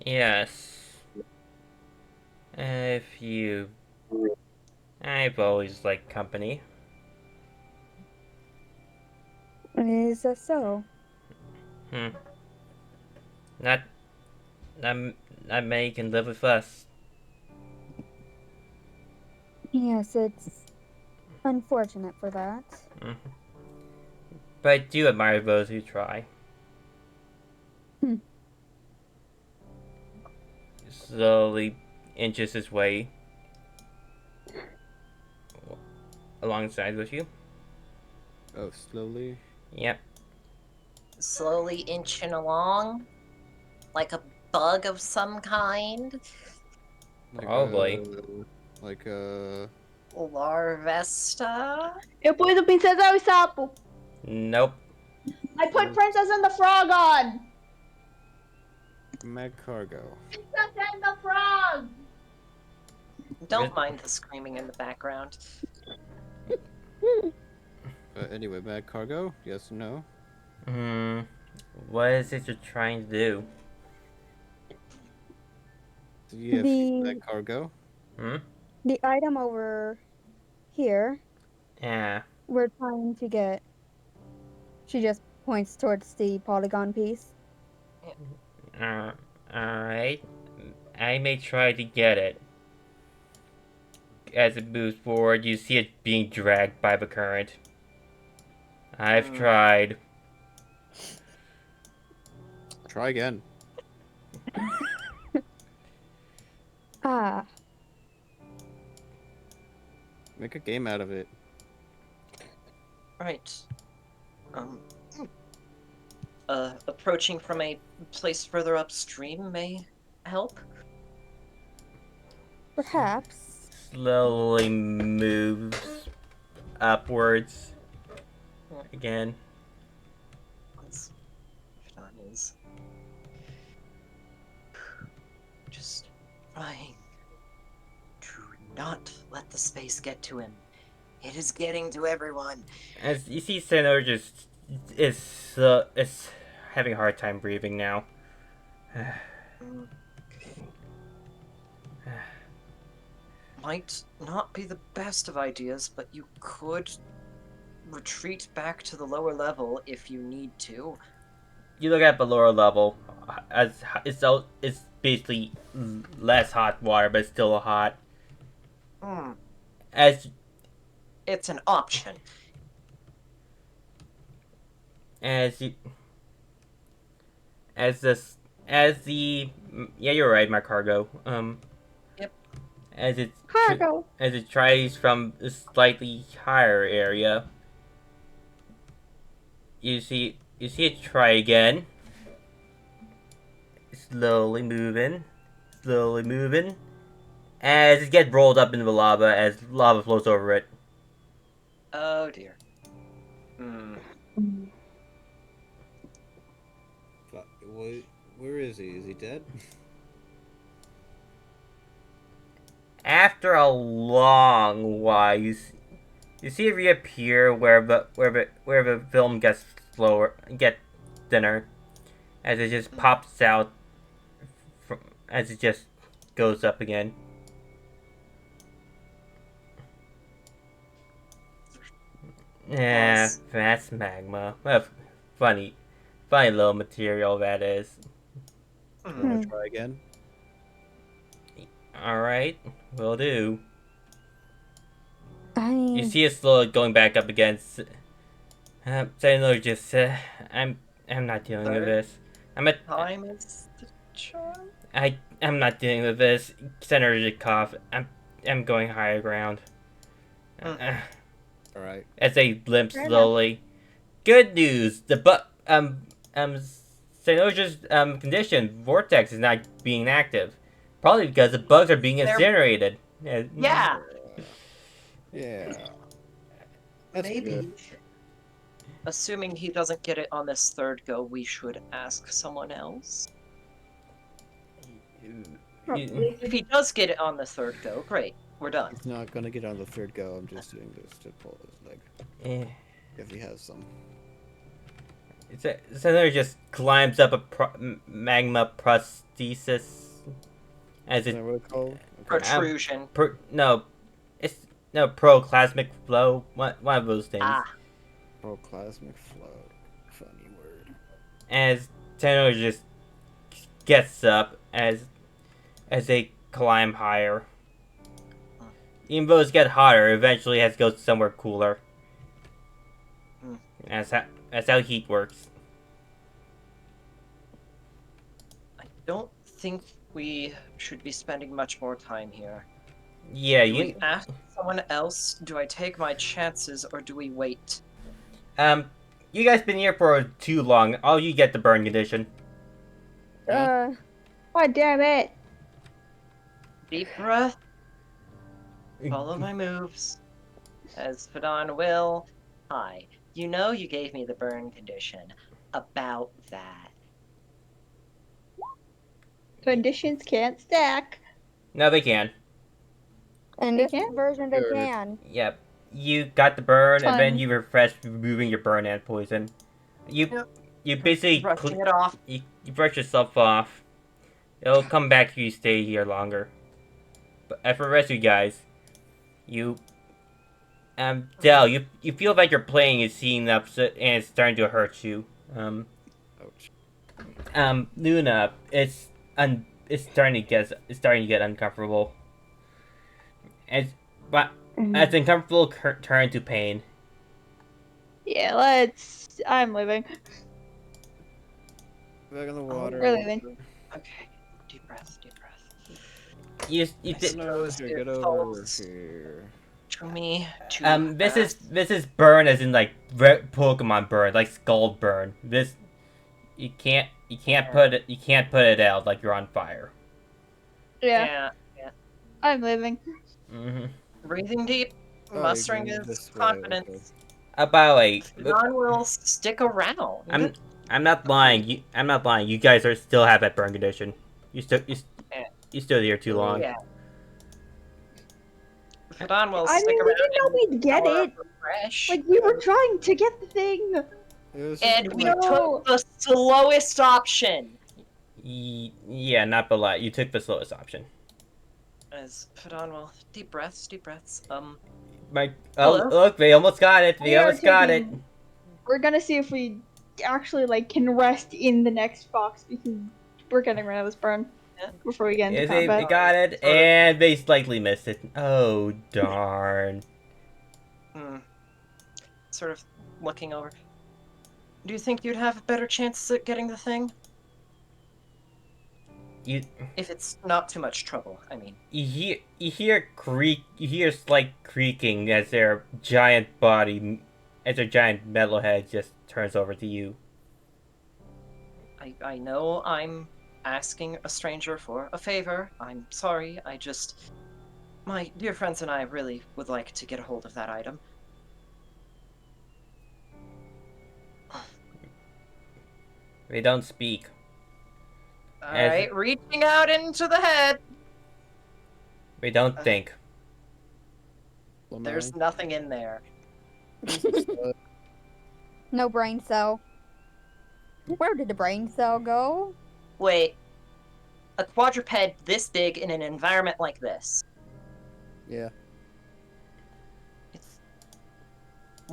Yes. If you... I've always liked company. Is that so? Not many can live with us. Yes, it's unfortunate for that. But I do admire those who try. Slowly inches his way alongside with you. Oh, slowly? Yep. Slowly inching along, like a bug of some kind. Probably. Like a... Larvesta? Eu pus o princesa e o sapo. Nope. I put Princess and the Frog on. Mag cargo. Princess and the Frog. Don't mind the screaming in the background. Anyway, mag cargo? Yes or no? What is it you're trying to do? Do you have mag cargo? The item over here. Yeah. We're trying to get. She just points towards the polygon piece. Alright. I may try to get it. As it moves forward, you see it being dragged by the current. I've tried. Try again. Make a game out of it. Right. Approaching from a place further upstream may help? Perhaps. Slowly moves upwards. Again. Just trying to not let the space get to him. It is getting to everyone. As you see, Senor just is having a hard time breathing now. Might not be the best of ideas, but you could retreat back to the lower level if you need to. You look at the lower level, as it's basically less hot water, but it's still hot. Hmm. As It's an option. as you as the yeah, you're right, my cargo. Yep. Cargo. As it tries from a slightly higher area, you see it try again. Slowly moving, as it gets rolled up into the lava as lava flows over it. Oh dear. Hmm. But where is he? Is he dead? After a long while, you see it reappear where the film gets thinner, as it just pops out, as it just goes up again. Yeah, that's magma. What a funny little material that is. You want to try again? Alright, will do. You I see it slowly going back up again. Saying just, I'm not dealing with this. Time is the charm. I'm not dealing with this. Senator just cough. I'm going higher ground. Alright. As they limp slowly. Good news. Senator's condition vortex is not being active. Probably because the bugs are being incinerated. Yeah. Yeah. That's Maybe. good. Assuming he doesn't get it on this third go, we should ask someone else. If he does get it on the third go, great. We're done. He's not gonna get on the third go. I'm just doing this to pull his leg. Eh. If he has some. Senator just climbs up a magma prosthesis. As Is it that what it's called? Protrusion. it's proclasmic flow. One of those things. Proclasmic flow. Funny word. As Senator just gets up as they climb higher. Even though it gets hotter, eventually it has to go somewhere cooler. That's how heat works. I don't think we should be spending much more time here. Yeah, Do we ask someone else? Do I take my chances, or do we wait? You guys been here for too long. All you get the burn condition. God damn it. Deep breath. Follow my moves. As Fadon will. Hi. You know you gave me the burn condition. About that. Conditions can't stack. No, they can. in They this can? version they Sure. can. Yep. You got the burn, and then Fun. you refresh, removing your burn and poison. You basically Brushing it off. you brush yourself off. It'll come back if you stay here longer. But for the rest of you guys, Del, you feel like your playing is heating up, and it's starting to hurt you. Ouch. Luna, it's starting to get uncomfortable. As uncomfortable turn to pain. Yeah, I'm leaving. Back in the water. We're leaving. Okay. Deep breath. Deep breath. You My did. nose Get over falls here. to me. This is burn as in like Pokemon burn, like Scald burn. This you can't put it out like you're on fire. Yeah, Yeah. I'm leaving. Breathing deep. Oh, Mustering you're going his this way, confidence. About like John will stick around. I'm not lying. You guys still have that burn condition. You stood here too long. Yeah. Fadon will I stick mean, we around. didn't know we'd get it. Refresh. Like, we were trying to get the thing. And we No. took the slowest option. Yeah, not the lot. You took the slowest option. As Fadon will deep breaths. My Hello. look, we almost got it. We We are almost got it. We're gonna see if we actually like can rest in the next box because we're getting rid of this burn before we get into Is it? We combat. got it, and they slightly missed it. Oh darn! Sort of looking over. Do you think you'd have a better chance at getting the thing? You If it's not too much trouble, I mean. you hear slight creaking as their giant metal head just turns over to you. I know I'm asking a stranger for a favor. I'm sorry. My dear friends and I really would like to get a hold of that item. They don't speak. Alright, reaching out into the head. We don't think. There's nothing in there. No brain cell. Where did the brain cell go? Wait. A quadruped this big in an environment like this. Yeah.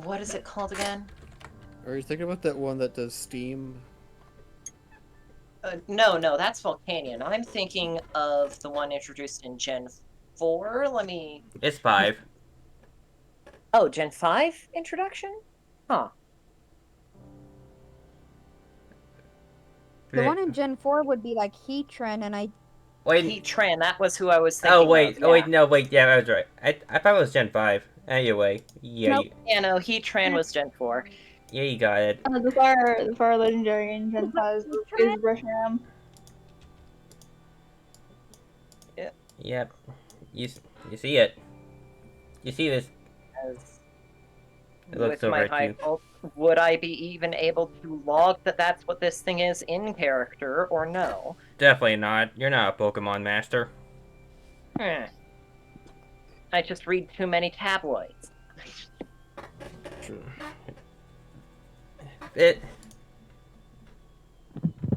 What is it called again? Are you thinking about that one that does steam? No, that's Volcanion. I'm thinking of the one introduced in Gen 4. Let me... It's 5. Oh, Gen 5 introduction? Huh. The one in Gen 4 would be like Heatran, and I... Wait. Heatran, that was who I was thinking Oh wait. of, Oh wait. yeah. No. Wait. Yeah, I was right. I thought it was Gen 5. Anyway. Yeah. Nope. Yeah, no, Heatran was Gen 4. Yeah, you got it. The fire legendary in Gen 5 is Reshiram. Yep. You see it. You see this. As It looks with over my at high you. pulse, would I be even able to log that that's what this thing is in character, or no? Definitely not. You're not a Pokemon master. I just read too many tabloids. True.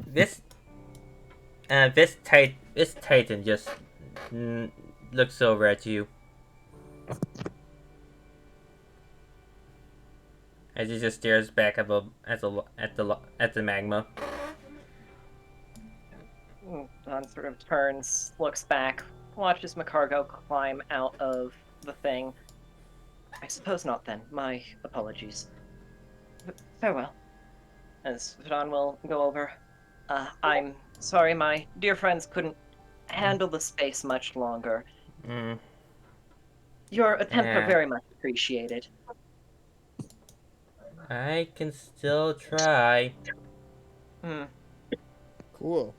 This Titan just looks over at you as he just stares back at the magma. Don sort of turns, looks back, watches Macargo climb out of the thing. I suppose not then. My apologies. Farewell. As Don will go over. I'm sorry my dear friends couldn't handle the space much longer. Mm. Your attempts are Yeah. very much appreciated. I can still try. Cool.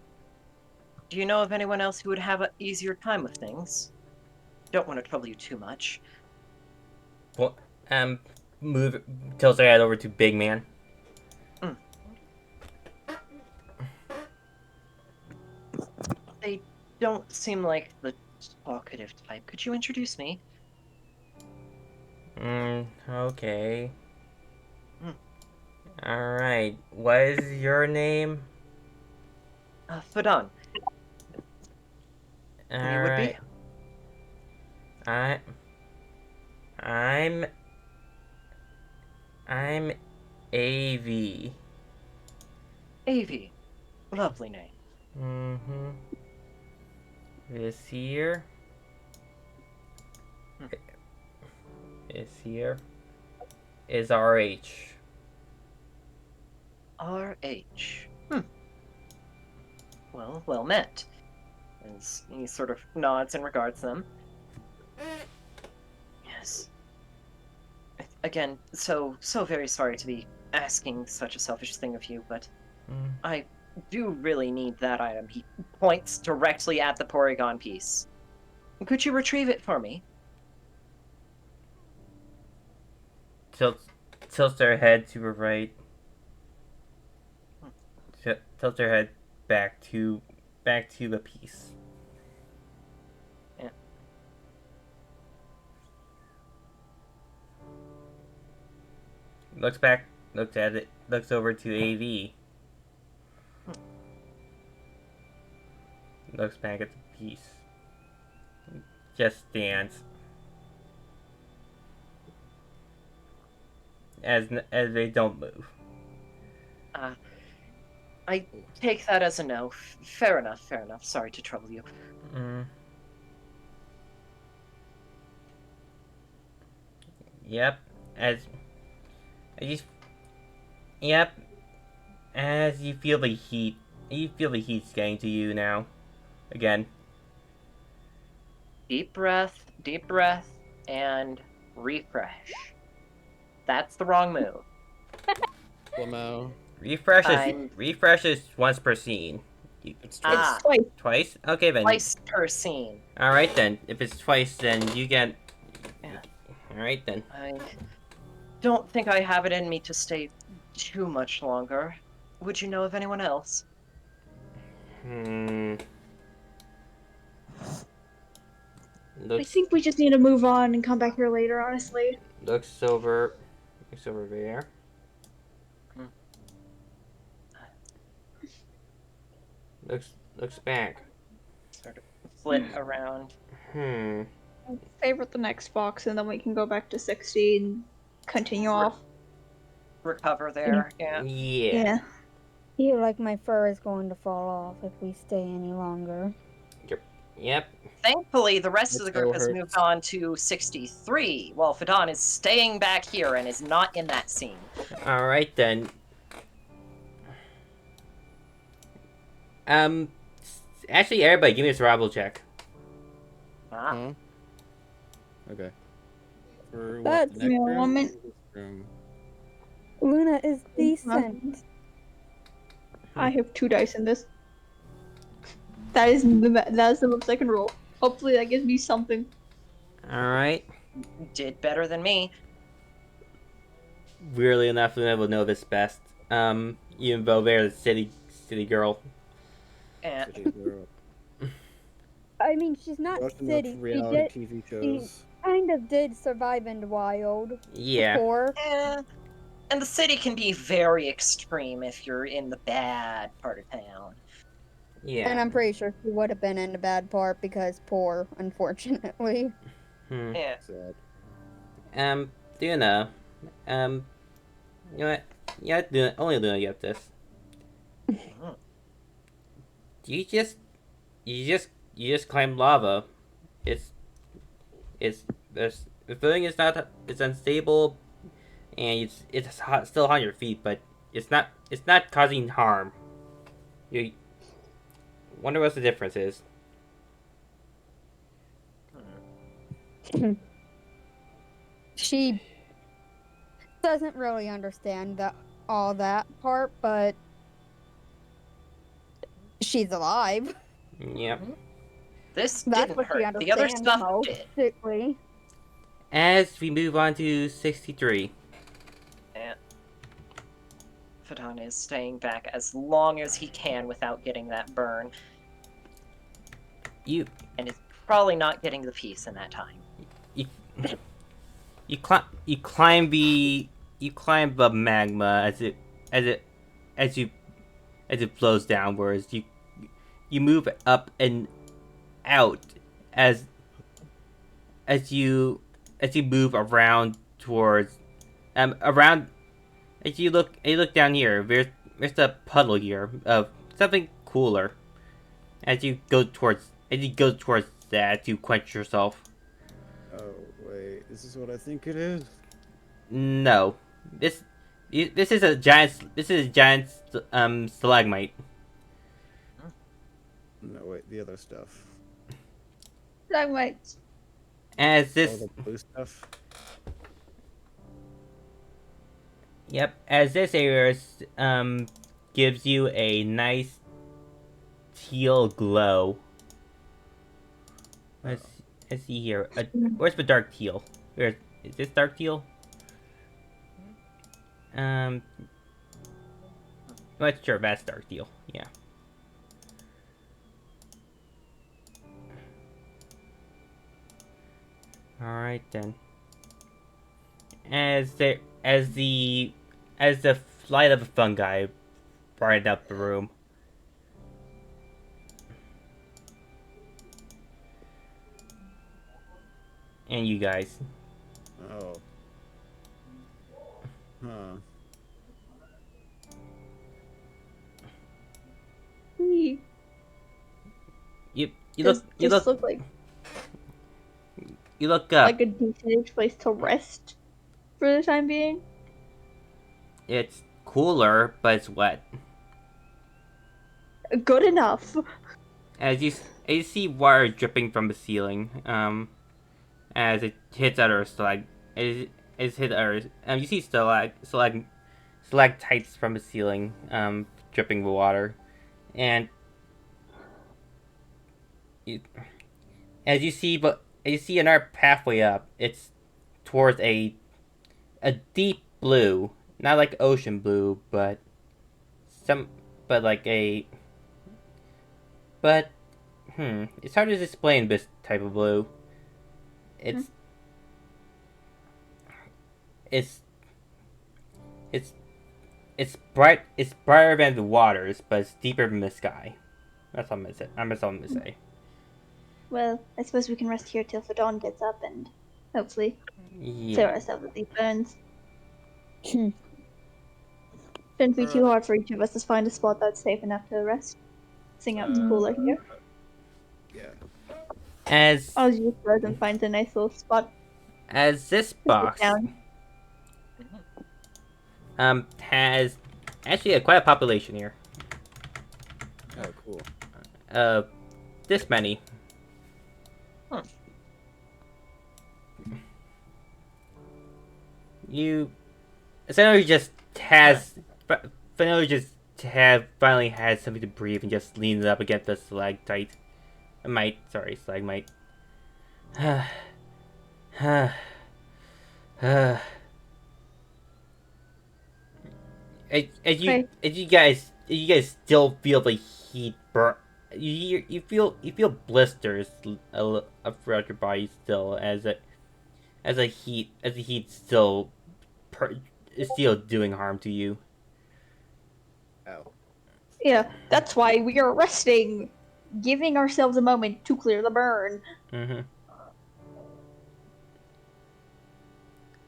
Do you know of anyone else who would have an easier time with things? Don't want to trouble you too much. Well, tilts her head over to Big Man. They don't seem like the talkative type. Could you introduce me? Okay. Alright. What is your name? Fadon. You would be? I'm AV. Avi. Lovely name. This here is RH. RH. Well met. As he sort of nods and regards them. Yes. Again, so very sorry to be asking such a selfish thing of you, but I do really need that item. He points directly at the Porygon piece. Could you retrieve it for me? Tilts her head to her right. Tilts her head back to the piece. Yeah. Looks back, looks at it, looks over to AV. Looks back at the piece. Just stands. as they don't move. I take that as a no. Fair enough, fair enough. Sorry to trouble you. Mm. Yep. As you, yep. As you feel the heat, heat's getting to you now. Again. Deep breath, and refresh. That's the wrong move. Lamau. Refreshes once per scene. It's Ah. twice. It's twice. Twice? Okay then. Twice per scene. Alright then. If it's twice, then you get. Yeah. Alright then. I don't think I have it in me to stay too much longer. Would you know of anyone else? I Looks think we just need to move on and come back here later, honestly. looks over there. Looks back. Sort of flit around. Favorite the next box, and then we can go back to 60 and continue off. Recover there, yeah. Yeah. Feel like my fur is going to fall off if we stay any longer. Yep. Thankfully, the rest of the That group still has hurts. moved on to 63, while Fadon is staying back here and is not in that scene. Alright then. Actually, everybody, give me a survival check. Ah, Huh? Okay. For what? That's The next room? moment. Or this room? Luna is decent. I have 2 dice in this. That is the most I can roll. Hopefully that gives me something. Alright. did better than me. Weirdly enough, Luna will know this best. Even though they're the city girl. And City girl. I mean, she's not Watch enough city. reality TV shows. Kind of did survive in the wild Yeah. before. and the city can be very extreme if you're in the bad part of town. Yeah. And I'm pretty sure she would have been in the bad part because poor, unfortunately. Yeah. Sad. Luna. You know what? Yeah, Luna, only Luna get this. You just climb lava. The feeling is it's unstable, and it's hot, still on your feet, but it's not causing harm. You wonder what the difference is. She doesn't really understand all that part, but she's alive. Yep. This That's didn't what she hurt. The other understands stuff most, did. basically. As we move on to 63. And Fadon is staying back as long as he can without getting that burn. You And is probably not getting the piece in that time. you climb the magma as it flows downwards. You move up and out as you move around towards around as you look down here. There's a puddle here of something cooler. As you go towards that to quench yourself. Oh wait, is this what I think it is? No, this is a giant stalagmite. No wait, the other stuff. That might. As All this the blue stuff. as this area gives you a nice teal glow. Let's see here. Where's the dark teal? Is this dark teal? Let's sure that's dark teal. Yeah. All right then. As the light of the fungi brightened up the room. And you guys. Oh. Huh. You Does you this look look like up. a decent place to rest for the time being? It's cooler, but it's wet. Good enough. As you see water dripping from the ceiling, as it hits other as hit other, you see stalactites from the ceiling, dripping with water, and you, as you see another pathway up, it's towards a deep blue, not like ocean blue, but some, but like a, but it's hard to explain this type of blue. It's it's it's it's bright. It's brighter than the waters, but it's deeper than the sky. That's all I'm gonna say. That's all I'm gonna say. Well, I suppose we can rest here till the dawn gets up and hopefully clear Yeah. ourselves of these burns. Hmm. Shouldn't be too hard for each of us to find a spot that's safe enough to rest. Sing out the cooler here. Yeah. As I'll just goes and finds a nice little spot this to sit box down. has actually quite a population here. Oh, cool. This many. Huh. You essentially just has finally just have finally had something to breathe and just leans up against the stalactite. Stalagmite. As you guys still feel the heat burn. You feel blisters throughout your body still as the heat still is still doing harm to you. Ow. Yeah, that's why we are resting, giving ourselves a moment to clear the burn. Mm-hmm.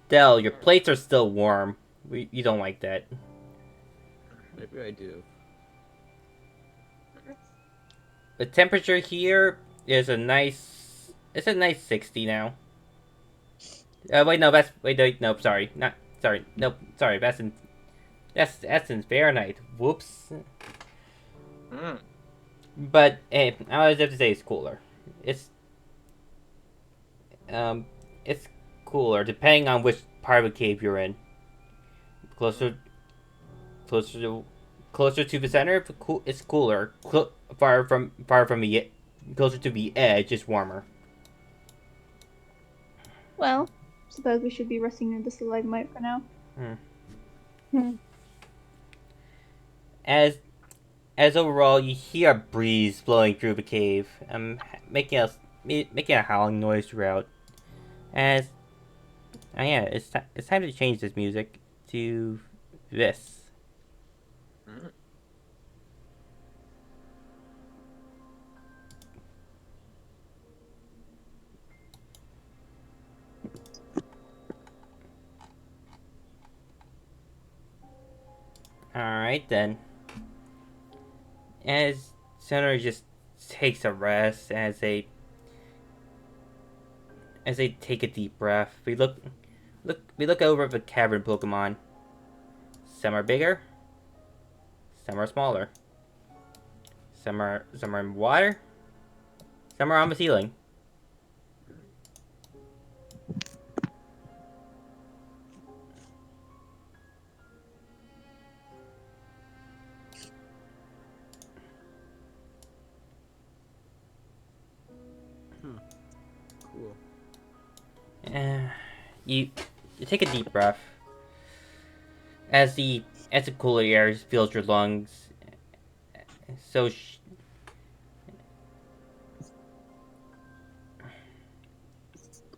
Del, your plates are still warm. You don't like that. Maybe I do. The temperature here is a nice. It's a nice 60 now. Wait, no, nope, sorry, not sorry, nope, sorry, that's in Fahrenheit. Whoops. Mm. But hey, I was have to say it's cooler. It's it's cooler depending on which part of the cave you're in. Closer, closer to, closer to the center, it's cooler. Far from the closer to the edge, it's warmer. Well, suppose we should be resting near the stalagmite for now. As overall, you hear a breeze blowing through the cave, making a howling noise throughout. As yeah, it's time to change this music to this. Mm. Alright then. As Senator just takes a rest as they take a deep breath, we look over the cavern Pokemon. Some are bigger, some are smaller. Some are in water, some are on the ceiling. Cool. You take a deep breath as the cooler air fills your lungs. So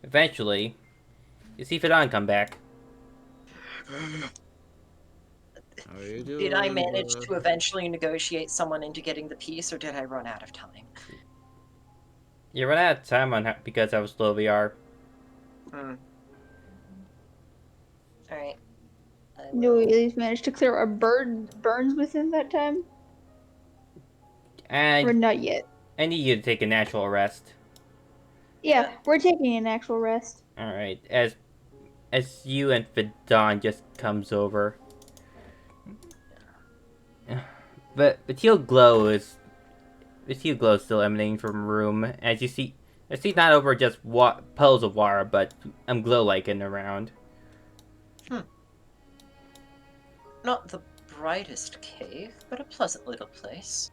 eventually, you see Fidon come back. How are you doing? Did I manage to eventually negotiate someone into getting the piece, or did I run out of time? You run out of time because how slow we are. Hmm. Alright. Do we at least manage to clear our burns within that time? Or And not yet? I need you to take a natural rest. Yeah, we're taking an actual rest. Alright, as you and Fidon just comes over. But the teal glow is still emanating from the room, as you see not over just puddles of water, but glow lichen around. Not the brightest cave, but a pleasant little place.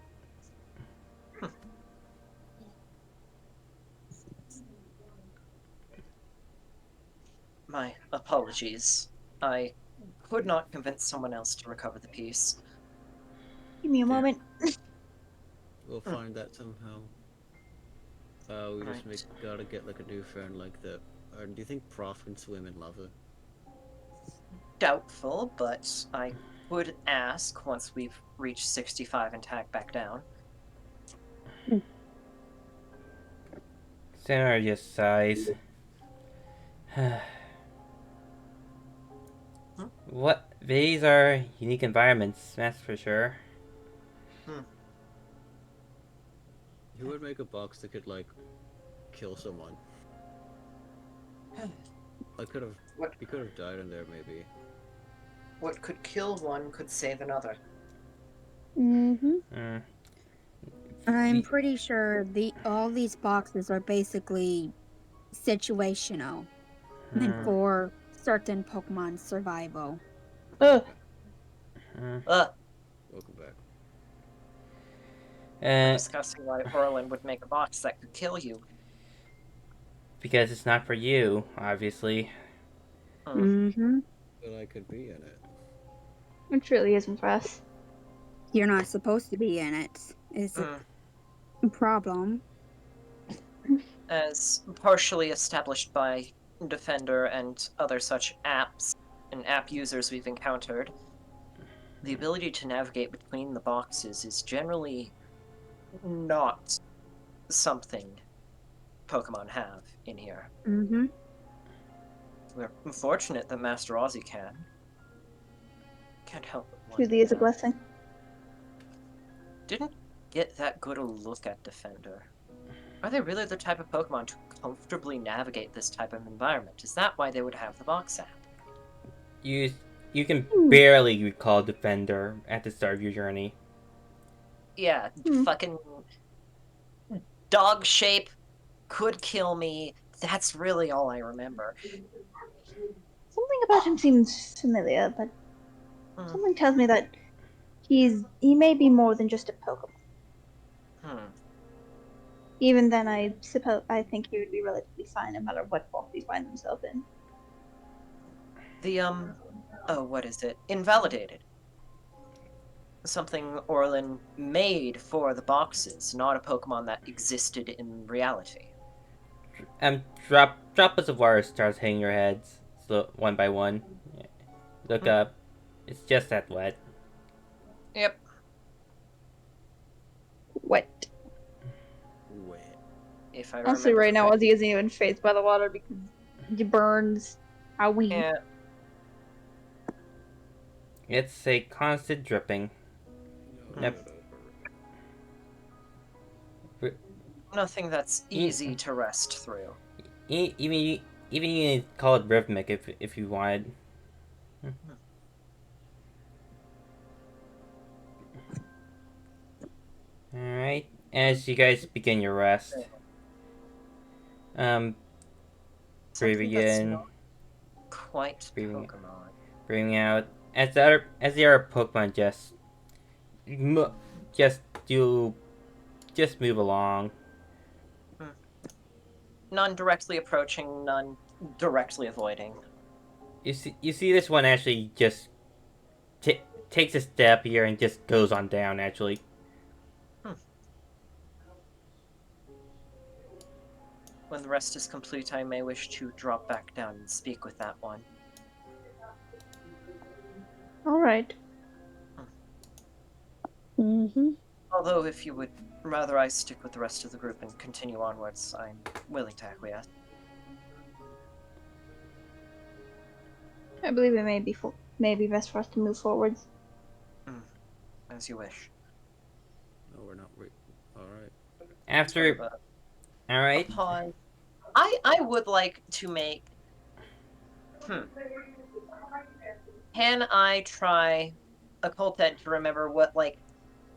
My apologies. I could not convince someone else to recover the piece. Give me a Yeah. moment. We'll find that somehow. We just Right. gotta get like a new friend like that. Do you think Prof can swim in lava? Doubtful, but I would ask once we've reached 65 and tag back down. Sarah just sighs. These are unique environments, that's for sure. Who would make a box that could like kill someone? He could have died in there maybe. What could kill one could save another. Mm-hmm. I'm pretty sure all these boxes are basically situational and for certain Pokemon survival. Welcome back. We're discussing why Orlin would make a box that could kill you. Because it's not for you, obviously. Mm-hmm. But I could be in it. It truly isn't for us. You're not supposed to be in it. Is it a problem? As partially established by Defender and other such apps and app users we've encountered, the ability to navigate between the boxes is generally not something Pokemon have in here. Mm-hmm. We're fortunate that Master Ozzy can. Can't help but wonder. Truly is a blessing. Didn't get that good a look at Defender. Are they really the type of Pokemon to comfortably navigate this type of environment? Is that why they would have the box app? You can barely recall Defender at the start of your journey. Yeah, fucking dog shape could kill me. That's really all I remember. Something about him seems familiar, but something tells me that he may be more than just a Pokemon. Even then, I think he would be relatively fine no matter what box he finds himself in. The what is it? Invalidated. Something Orlin made for the boxes, not a Pokemon that existed in reality. Droplets of water starts hitting your heads, so one by one. Look up. It's just that wet. Yep. Wet. If I Honestly, remember right now, correctly. Ozzy isn't even phased by the water because he burns. How we? Yeah. It's a constant dripping. Nothing that's easy to rest through. Even you can call it rhythmic if you wanted. Alright, as you guys begin your rest, breathing in, Quite breathing, Pokemon. breathing out. As the other Pokemon just move along. None directly approaching, none directly avoiding. You see this one actually just takes a step here and just goes on down. Actually. When the rest is complete, I may wish to drop back down and speak with that one. Alright. Although, if you would rather I stick with the rest of the group and continue onwards, I'm willing to acquiesce. I believe it may be maybe best for us to move forwards. As you wish. No, we're not. All right. After, Sort of all right. pause. I would like to make. Can I try Occulted to remember what like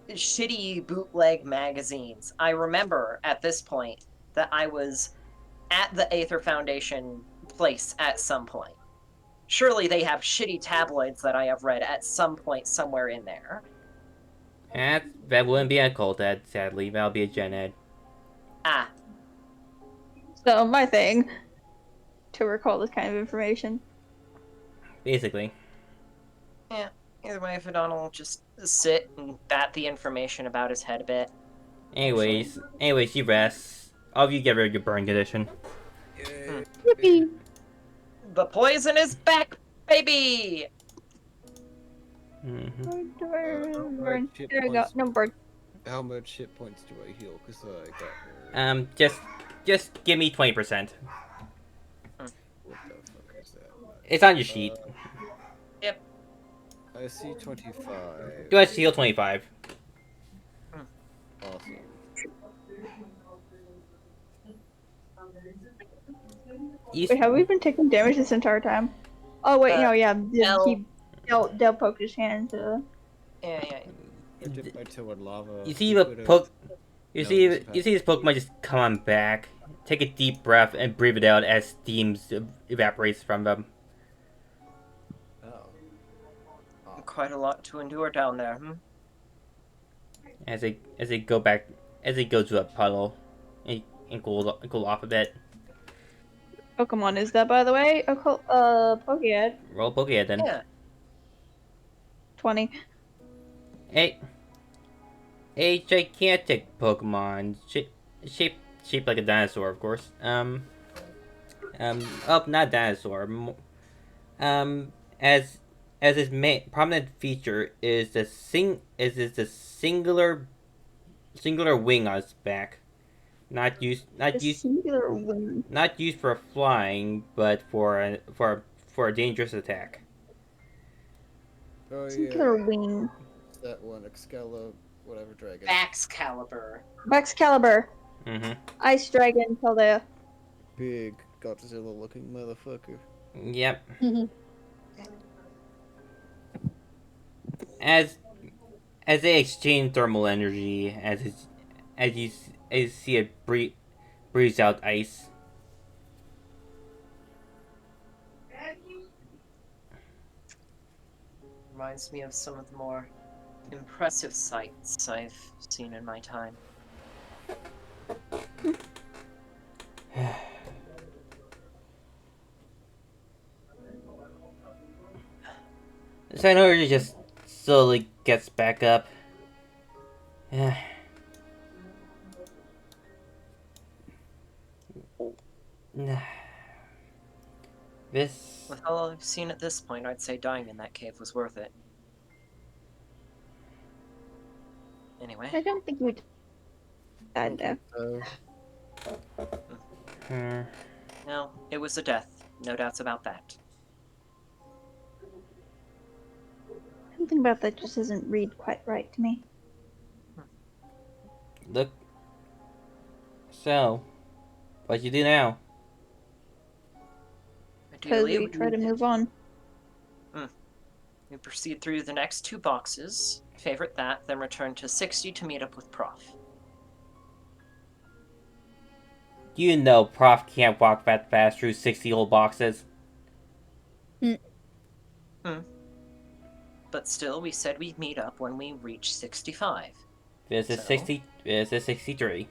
shitty bootleg magazines? I remember at this point that I was at the Aether Foundation place at some point. Surely they have shitty tabloids that I have read at some point somewhere in there. That wouldn't be a cult ed, sadly. That'll be a gen ed. Ah, So my thing to recall this kind of information. Basically. yeah. Either way, if O'Donnell will just sit and bat the information about his head a bit. Anyways, you rest. All of you get rid of your burn condition. Yippee! The poison is back, baby! Burn. There we go. No burn. How much hit points do I heal? Because I got her. Just give me 20%. What the fuck is that? It's on your sheet. Yep. I see 25. You want to heal 25. Awesome. You, Wait, have we been taking damage this entire time? Oh wait, no, yeah. Del poked his hand into. Yeah. I dipped my toe in lava. you see you see this Pokemon just come on back, take a deep breath, and breathe it out as steam evaporates from them. Oh. Quite a lot to endure down there, As they go to a puddle and cool off a bit. Pokemon is that, by the way? Pokéad. Roll Pokéhead then. Yeah. 20. A gigantic Pokemon, shaped like a dinosaur, of course. Not dinosaur. As its main prominent feature is the singular wing on its back, not used Singular wing. not used for flying, but for a dangerous attack. Oh Singular yeah. wing. It's that one, Excalibur, whatever dragon. Excalibur. Excalibur. Mm-hmm. Ice Dragon, Paldea. Big Godzilla-looking motherfucker. Yep. As they exchange thermal energy, as you see it breathe out ice. Reminds me of some of the more impressive sights I've seen in my time. So I know he just slowly gets back up. This. With all I've seen at this point, I'd say dying in that cave was worth it. Anyway. I don't think we died there. No, it was a death. No doubts about that. Something about that just doesn't read quite right to me. Look. So, what you do now? Because Ideally, we try to move on. we proceed through the next 2 boxes, favorite that, then return to 60 to meet up with Prof. You know Prof can't walk that fast through 60 old boxes. But still, we said we'd meet up when we reach 65. This is 60. This is 63.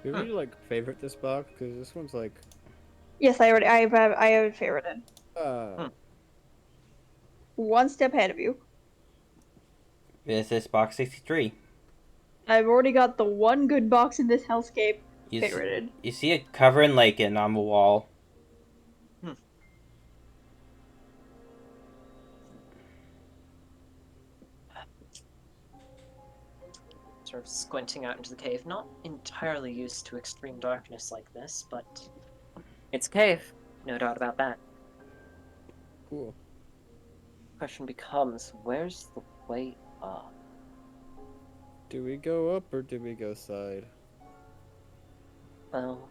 Did we like favorite this box? Because this one's like. Yes, I have favorited. One step ahead of you. This is box 63. I've already got the one good box in this hellscape favorited. You see it covering like it on the wall. Sort of squinting out into the cave, not entirely used to extreme darkness like this, but it's a cave, no doubt about that. Cool. Question becomes, where's the way up? Do we go up or do we go side? Well,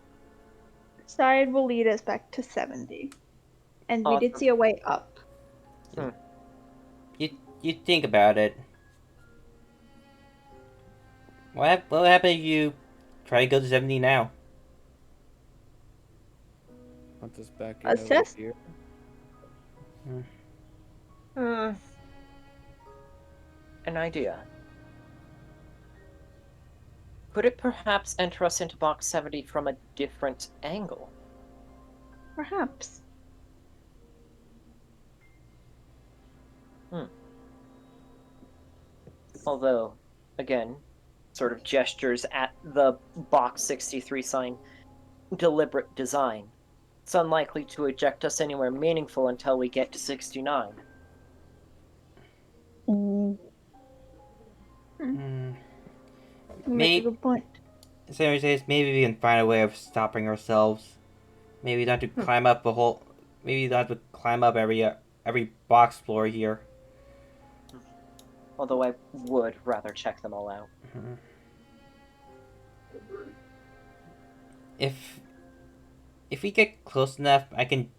Side will lead us back to 70. And we did Awesome. see a way up. You think about it. What will happen if you try to go to 70 now? Want us back in Let's over test. here? an idea. Could it perhaps enter us into box 70 from a different angle? Perhaps. Although, again, sort of gestures at the box 63 sign, deliberate design. It's unlikely to eject us anywhere meaningful until we get to 69. Mm, Hmm. You make a Maybe, good point. so says maybe we can find a way of stopping ourselves. Maybe we don't have to climb up the whole. Maybe we don't have to climb up every box floor here. Although I would rather check them all out. If we get close enough, I can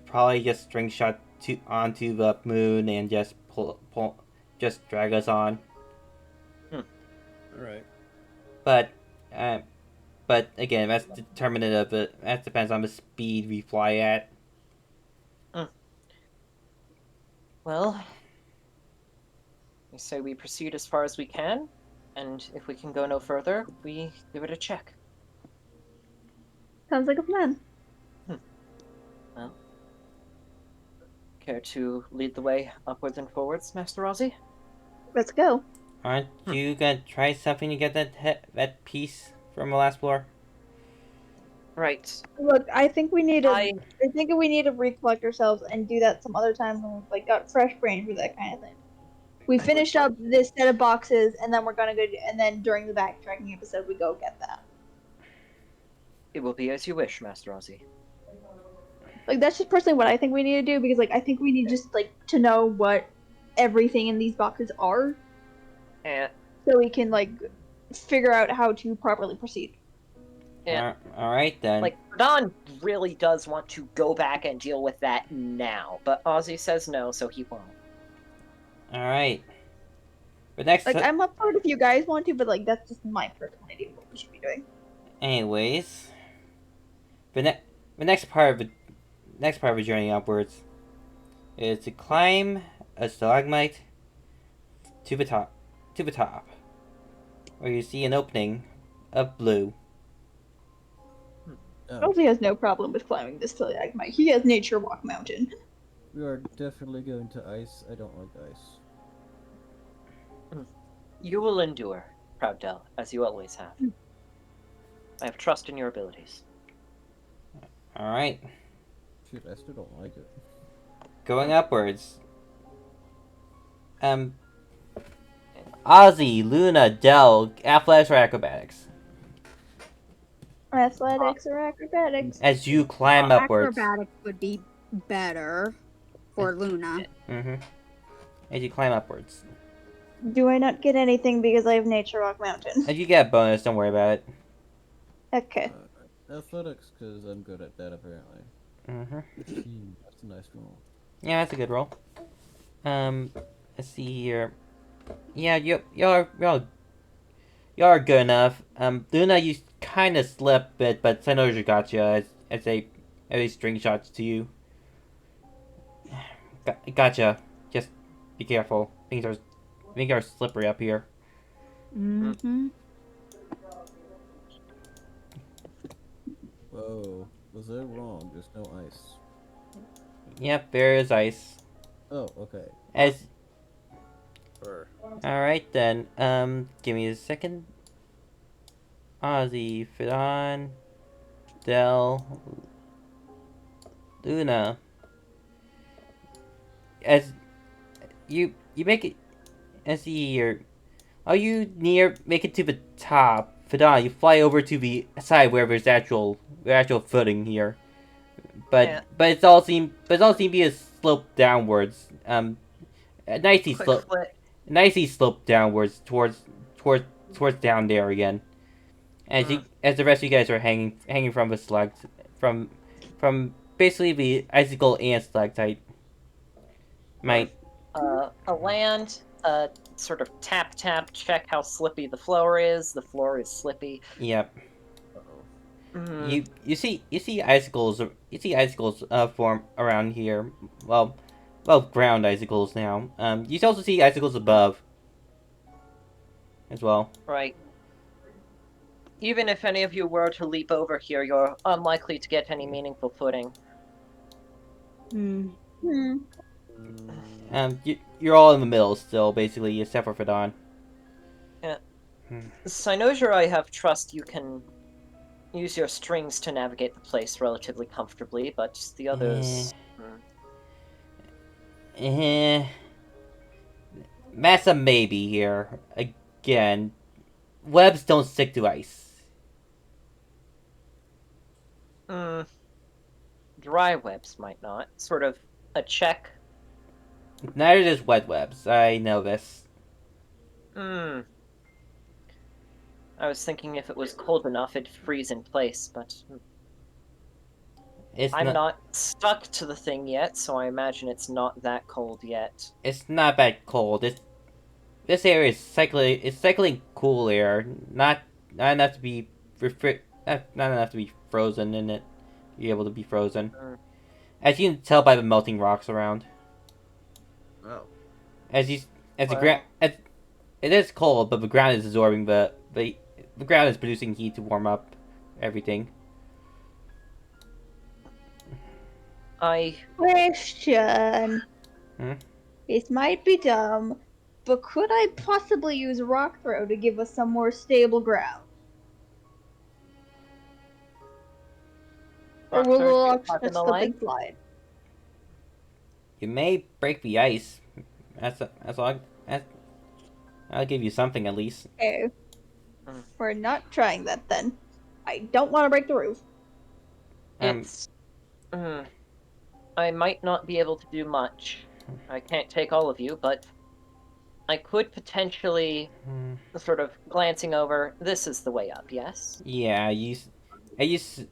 probably just string shot onto the moon and just just drag us on. Alright. But again, that's determinative. That depends on the speed we fly at. Well, we say we proceed as far as we can, and if we can go no further, we give it a check. Sounds like a plan. Well, care to lead the way upwards and forwards, Master Ozzy? Let's go. Aren't you gonna try something to get that piece from the last floor? Right. Look, I think we need to. I- I think we need to recollect ourselves and do that some other time when we've like got fresh brain for that kind of thing. We finished up this set of boxes, and then we're gonna go. And then during the backtracking episode, we go get that. It will be as you wish, Master Ozzy. Like that's just personally what I think we need to do because like I think we need just like to know what everything in these boxes are, And so we can like figure out how to properly proceed. All right then. like, Don really does want to go back and deal with that now, but Ozzy says no, so he won't. All right. But next, Like I'm up for it if you guys want to, but like that's just my personal idea of what we should be doing. anyways, the next part of the journey upwards is to climb a stalagmite to the top, where you see an opening of blue. Ozzy has no problem with climbing this stalagmite. He has Nature Walk Mountain. We are definitely going to ice. I don't like ice. You will endure, Proud Del, as you always have. I have trust in your abilities. All right, Shoot, I still don't like it. going upwards. Ozzy, Luna, Del, athletics or acrobatics? Athletics or acrobatics? As you climb upwards. Acrobatics would be better for Luna. As you climb upwards. Do I not get anything because I have Nature Walk Mountain? As you get a bonus, don't worry about it. Okay. Athletics, because I'm good at that apparently. That's a nice roll. Yeah, that's a good roll. Let's see here. Yeah, y'all are good enough. Luna, you kind of slip bit, but Sinoja got you as they string shots to you. Gotcha. Just be careful. Things are slippery up here. Whoa, was I wrong? There's no ice. Yep, there is ice. Oh, okay. Alright then. Give me a second. Ozzy, Fidon, Del, Luna. As you make it, as you make it to the top, Fidon, you fly over to the side where there's actual footing here. But Yeah. but it's all seem to be slope downwards. Nicely Quick slope, flip. nicely slope downwards towards down there again. As the rest of you guys are hanging from the from basically the icicle and stalactite. Might A land, sort of tap tap, check how slippy the floor is. The floor is slippy. yep. Mm, You see icicles form around here. Well, ground icicles now. You also see icicles above as well. right. Even if any of you were to leap over here, you're unlikely to get any meaningful footing. Hmm. You're all in the middle still, basically, except for Fadon. Yeah. Cynosia, I have trust you can use your strings to navigate the place relatively comfortably, but the others... Eh. That's a maybe here. Again, webs don't stick to ice. Dry webs might not. Sort of a check. Neither does wet webs. I know this. I was thinking if it was cold enough, it'd freeze in place, but I'm not stuck to the thing yet, so I imagine it's not that cold yet. It's not that cold. This area is cycling cool air. Not enough to be not enough to be frozen in it. Be able to be frozen. As you can tell by the melting rocks around. Oh. As the ground, it is cold, but the ground is absorbing the ground is producing heat to warm up everything. Question. This might be dumb, but could I possibly use rock throw to give us some more stable ground? Or will the rock just slip and slide? You may break the ice. That's all. I'll give you something at least. Okay. We're not trying that then. I don't want to break the roof. It's... I might not be able to do much. I can't take all of you, but I could potentially, sort of glancing over, this is the way up, yes? Yeah, you see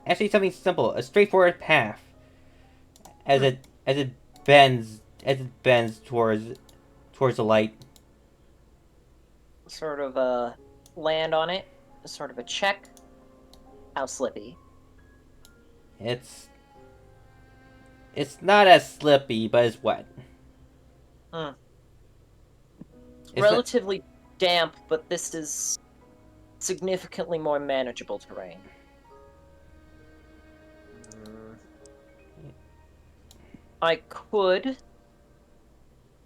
actually something simple, a straightforward path as it bends towards the light. Sort of land on it, sort of a check. How slippy? It's not as slippy, but it's wet. It's relatively damp, but this is significantly more manageable terrain. I could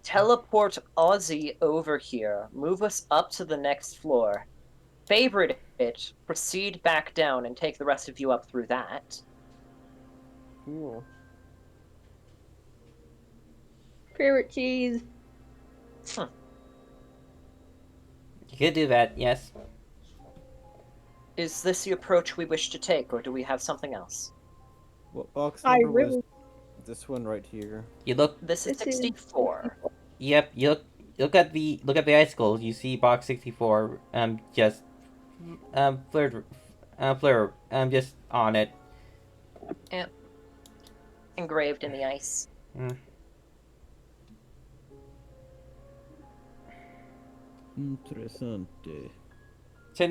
teleport Ozzy over here, move us up to the next floor, favorite it, proceed back down, and take the rest of you up through that. Cool. Favorite cheese. You could do that, yes. Is this the approach we wish to take, or do we have something else? What box number was this one right here? You look. This is 64. Yep. You look at the icicles. You see box 64. Just just on it. Yep. Engraved in the ice. Interessante. So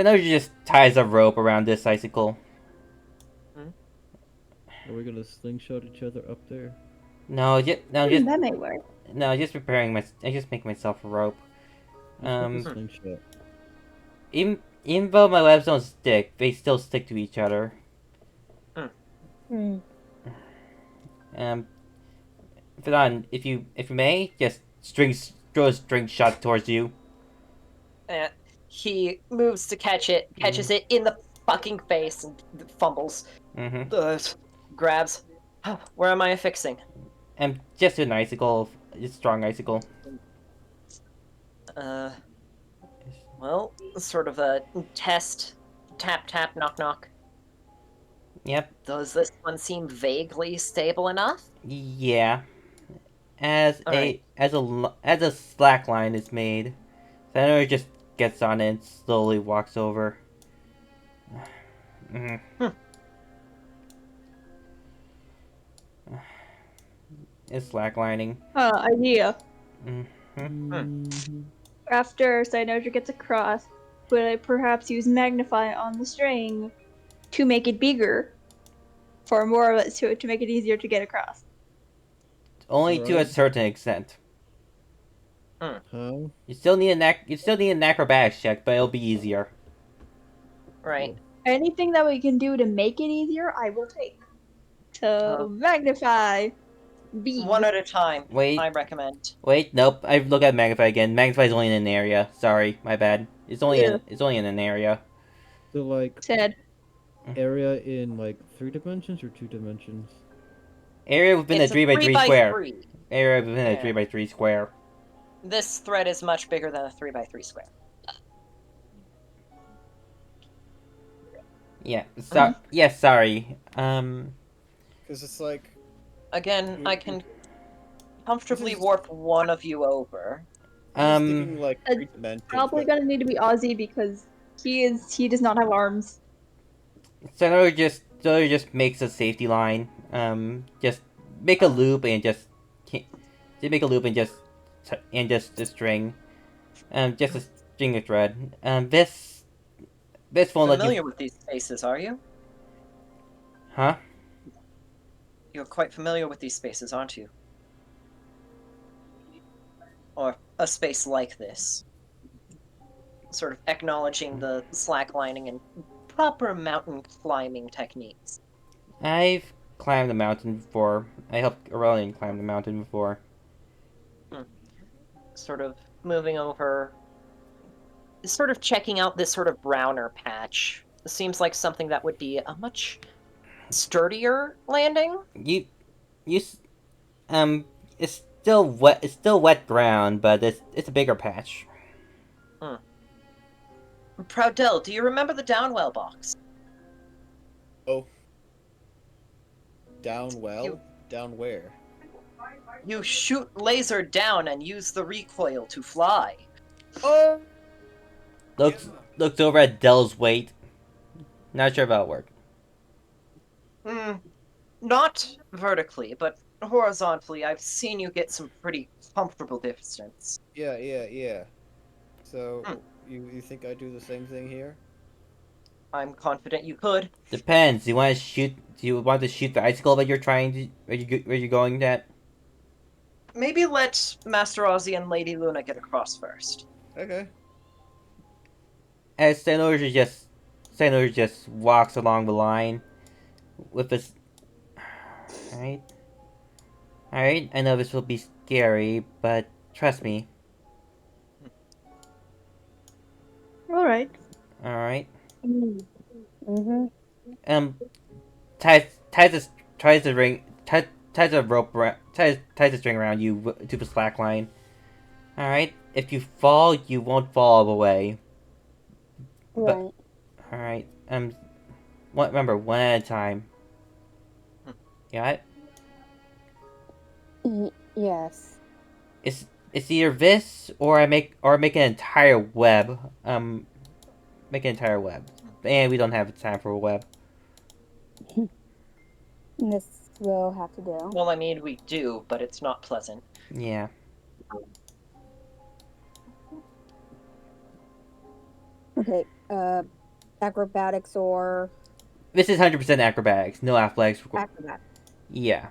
now you just ties a rope around this icicle. Are we gonna slingshot each other up there? No, that may work. No, just preparing I just make myself a rope. Slingshot. Even though my webs don't stick, they still stick to each other. Fadon, if you may, just throw a string shot towards you. He moves to catch it, catches it in the fucking face, and fumbles. Grabs. Where am I affixing? Just an icicle, a strong icicle. Well, sort of a test. Tap, tap, knock, knock. Yep. Does this one seem vaguely stable enough? Yeah. As Alright. as a slack line is made, Senator just gets on it and slowly walks over. Mhm. It's slacklining. Idea. Mm-hmm. After Cyanoja gets across, would I perhaps use Magnify on the string to make it bigger? For more of it, to make it easier to get across. Only to a Right. certain extent. Huh? You still need an acrobatics check, but it'll be easier. Right. Anything that we can do to make it easier, I will take. To magnify bees. One at a time, Wait. I recommend. Wait, nope. I've looked at Magnify again. Magnify's only in an area. Sorry, my bad. It's only Yeah. in an area. So like Sad. area in like 3 dimensions or 2 dimensions? Area within It's a 3 by 3 by square. 3. Area within a Yeah. 3 by 3 square. This thread is much bigger than a 3 by 3 square. Yeah. Yes. Sorry. Because it's like Again, I can comfortably warp one of you over. I'm just thinking like 3 dimensions. Probably but gonna need to be Ozzy because he does not have arms. Senator just makes a safety line. Just make a loop and just make a loop and just a string. Just a string of thread. This won't let Familiar you. with these spaces, are you? Huh? You're quite familiar with these spaces, aren't you? Or a space like this. Sort of acknowledging the slacklining and proper mountain climbing techniques. I've climbed the mountain before. I helped Aurelian climb the mountain before. Sort of moving over, sort of checking out this sort of browner patch. It seems like something that would be a much sturdier landing. You, it's still wet. It's still wet ground, but it's a bigger patch. Proudel, do you remember the downwell box? Oh. Down well? You- Down where? You shoot laser down and use the recoil to fly. Oh! Looks over at Dell's weight. Not sure if that'll work. Not vertically, but horizontally, I've seen you get some pretty comfortable distance. Yeah. So, you think I do the same thing here? I'm confident you could. Depends. Do you want to shoot? Do you want to shoot the icicle that you're trying to? Where you going at? Maybe let Master Ozzy and Lady Luna get across first. Okay. As Senator just walks along the line with his. Alright. Alright, I know this will be scary, but trust me. Alright. Alright. Mm-hmm. Ties the ring. Ties a rope. Ties a string around you to the slack line. Alright. If you fall, you won't fall all the way. Right. Alright. Remember, one at a time. Got it? Yes. It's either this or I make an entire web. Make an entire web. And we don't have time for a web. This will have to do. Well, I mean, we do, but it's not pleasant. Yeah. Okay, acrobatics or This is 100% acrobatics, no athletics. acrobatics. Yeah.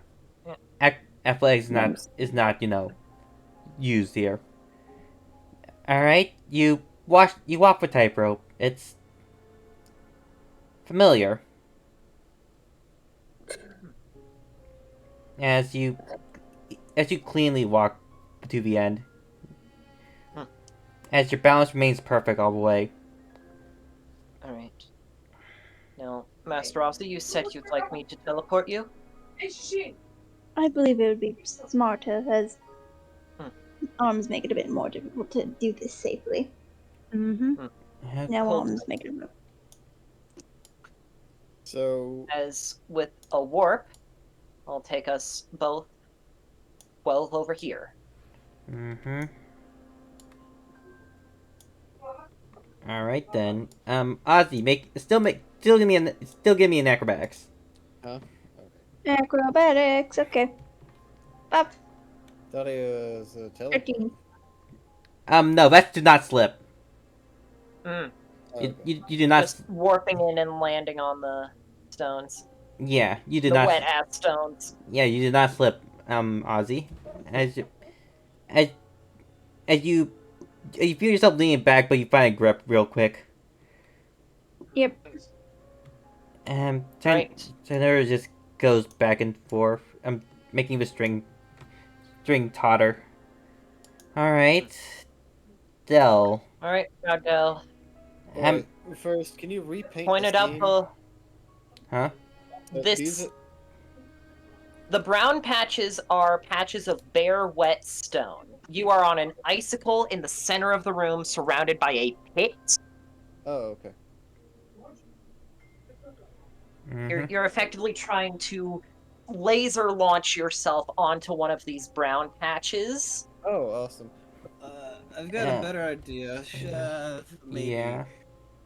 Athletics is not used here. All right, you walk the tightrope. It's familiar. As you cleanly walk to the end. As your balance remains perfect all the way. Alright. Now, Master Ozzy, you said you'd like me to teleport you? I believe it would be smarter as arms make it a bit more difficult to do this safely. Mm-hmm. Now Cool. arms make it. So As with a warp, I'll take us both 12 over here. Mm-hmm. Alright then. Ozzy, still give me an acrobatics. huh? Okay. Acrobatics. Okay. Up. Thought it was a teleport. 13. No, that's do not slip. Mm, Oh, You, okay. you do not. just warping in and landing on the stones. Yeah, you do The not. wet ass stones. Yeah, you do not slip. Ozzy, as you, as you feel yourself leaning back, but you find a grip real quick. Yep. Right. Tenor just goes back and forth. Making the string totter. All right, Dell. Alright, now Del. Alright, first, can you repaint the Pointed out scene? Huh? this. The brown patches are patches of bare, wet stone. You are on an icicle in the center of the room, surrounded by a pit. Oh, okay. You're effectively trying to laser launch yourself onto one of these brown patches. Oh, awesome. I've got Yeah. a better idea. Maybe. Yeah.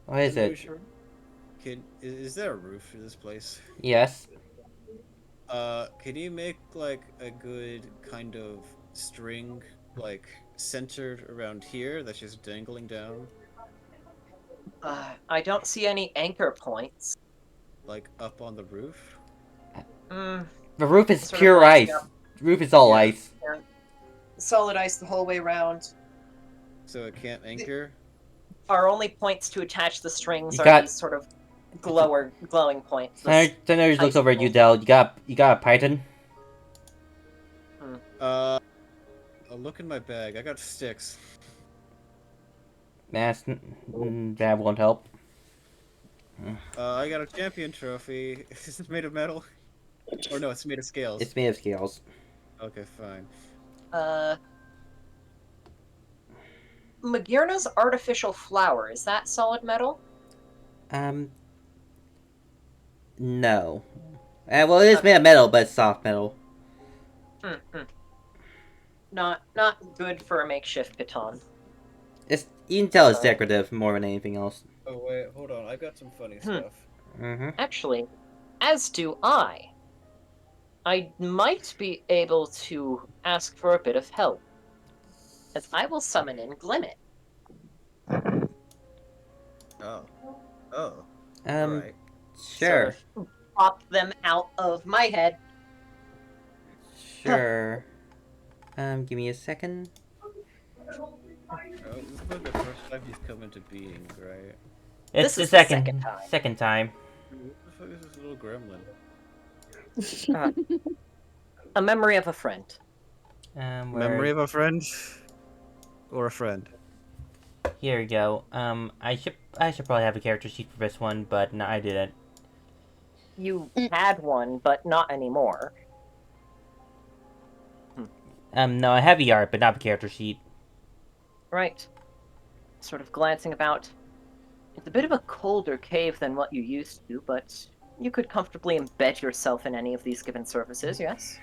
What is it? Sure. Is there a roof for this place? Yes. Can you make like a good kind of string, like centered around here that's just dangling down, I don't see any anchor points. like up on the roof? Mm, The roof is Sort of pure lining ice. up. The roof is all Yeah. ice. solid ice the whole way around. So it can't anchor? Our only points to attach the strings You are got- these sort of glowing points. Tenor looks over at you, icicle. Dell. You got a python? I'll look in my bag. I got sticks. That won't help. I got a champion trophy. Is this made of metal? Or no, it's made of scales. It's made of scales. Okay, fine. Magirna's artificial flower, is that solid metal? No. Well, it is made of metal, but it's soft metal. Not good for a makeshift baton. You can tell it's decorative more than anything else. Oh wait, hold on. I got some funny stuff. Actually, as do I. I might be able to ask for a bit of help, as I will summon in Glimmet. Oh. Oh. Alright. Sort Sure. of pop them out of my head. Sure. Give me a second. Oh, this is like the first time he's come into being, right? It's This the is the second second time. second time. What the fuck is this little gremlin? A memory of a friend. Memory of a friend? Or a friend? Here we go. I should probably have a character sheet for this one, but no, I didn't. You had one, but not anymore. No, I have the art, but not the character sheet. Right. Sort of glancing about. It's a bit of a colder cave than what you used to, but you could comfortably embed yourself in any of these given surfaces, yes?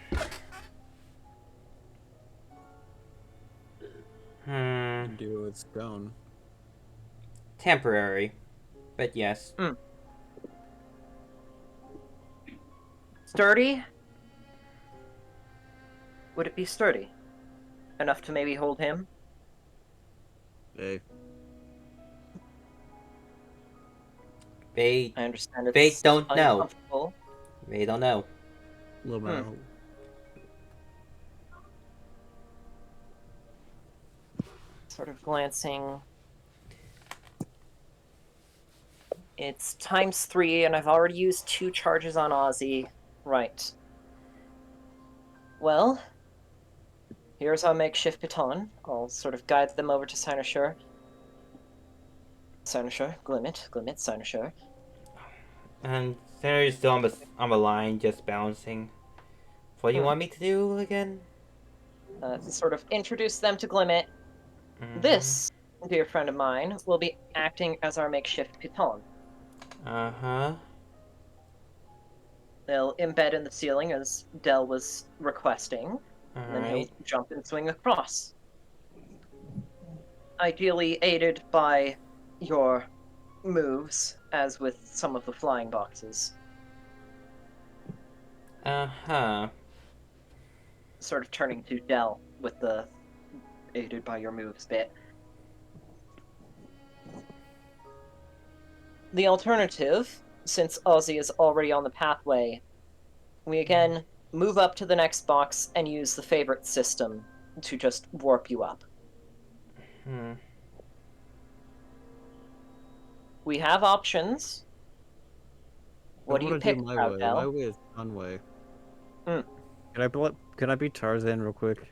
Do with stone. Temporary. But yes. Sturdy? Would it be sturdy? Enough to maybe hold him? Hey. They I understand They it's don't know. uncomfortable. They don't know. Little metal. Sort of glancing. It's ×3, and I've already used 2 charges on Ozzy. Right. Well, here's our makeshift baton. I'll sort of guide them over to Cynosure. Cynosure, Glimmet, Cynosure. And Senator's still on the line, just bouncing. What do you want me to do again? Sort of introduce them to Glimmet. This, dear friend of mine, will be acting as our makeshift baton. Uh-huh. They'll embed in the ceiling as Dell was requesting, and then he'll Alright. jump and swing across. Ideally aided by your moves, as with some of the flying boxes. Uh-huh. Sort of turning to Dell with the aided by your moves bit. The alternative, since Ozzy is already on the pathway, we again move up to the next box and use the favorite system to just warp you up. We have options. What do you wanna pick, my way. Dell? My way is fun way. Mm. Can I be Tarzan real quick?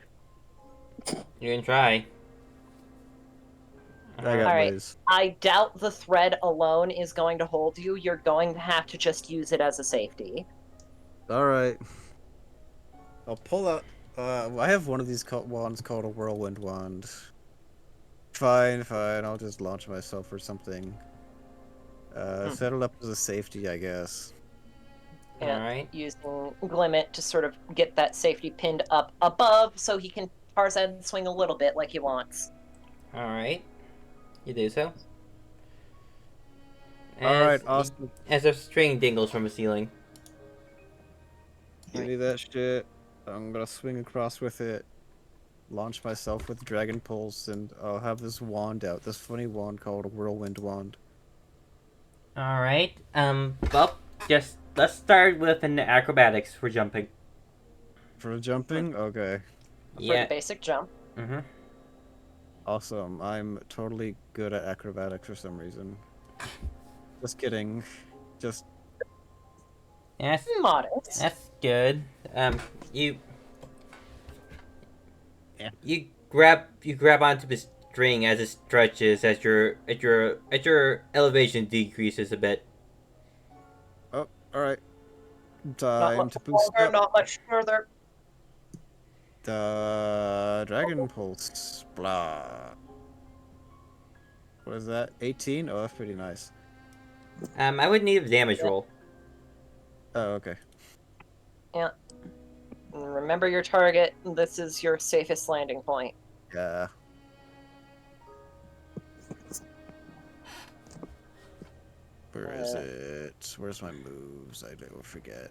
You can try. I got Alright. ways. I doubt the thread alone is going to hold you. You're going to have to just use it as a safety. Alright. I'll pull out. I have one of these wands called a whirlwind wand. Fine. I'll just launch myself or something. Set it up as a safety, I guess. Yeah, Alright. using Glimmet to sort of get that safety pinned up above so he can Tarzan swing a little bit like he wants. Alright. You do so. Alright, awesome. As a string dingles from the ceiling. Give me that shit. I'm gonna swing across with it. Launch myself with Dragon Pulse, and I'll have this wand out. This funny wand called a whirlwind wand. Alright. Well, just let's start with an acrobatics for jumping. For jumping? Okay. For Yeah. the basic jump. Mm-hmm. Awesome. I'm totally good at acrobatics for some reason. Just kidding. Just Yes. Modest. That's good. You Yeah. you grab onto the string as it stretches as your elevation decreases a bit. Oh, alright. Not Time much to boost longer, up. not much further. The Dragon Pulse. Blah. What is that? 18? Oh, that's pretty nice. I would need a damage roll. Oh, okay. Yeah. Remember your target. This is your safest landing point. Yeah. Where is it? Where's my moves? I don't forget.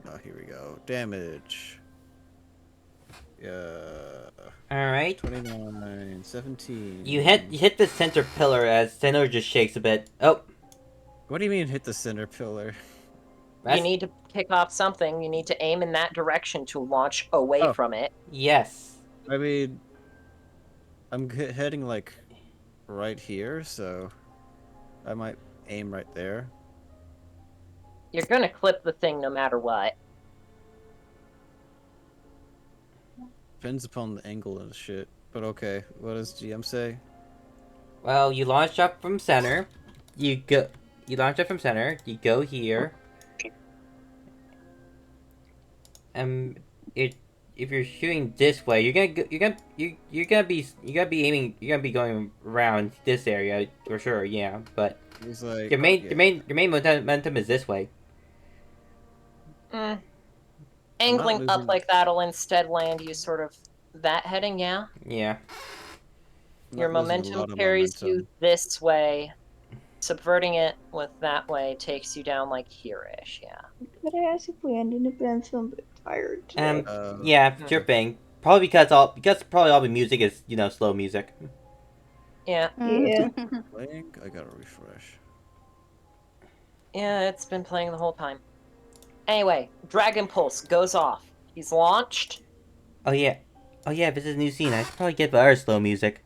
Oh, here we go. Damage. Yeah. Alright. 29, 17. You hit the center pillar as center just shakes a bit. Oh. What do you mean hit the center pillar? You need to kick off something. You need to aim in that direction to launch away from it. Yes. I mean, I'm heading like right here, so I might aim right there. You're gonna clip the thing no matter what. Depends upon the angle and shit. But okay, what does GM say? Well, you launch up from center. You launch up from center. You go here. If you're shooting this way, you're gonna be aiming. You're gonna be going around this area for sure. Yeah, but He's like, your main momentum is this way. Angling up losing- like that'll instead land you sort of that heading, yeah? Yeah. Your not losing a lot momentum of carries you momentum. this way. Subverting it with that way takes you down like here-ish, yeah. Could I ask if we ended up being feeling a bit tired today? Yeah, sure thing. Probably because all the music is slow music. Yeah. Yeah. Playing? I gotta refresh. Yeah, it's been playing the whole time. Anyway, Dragon Pulse goes off. He's launched. Oh yeah, this is a new scene. I should probably get the other slow music.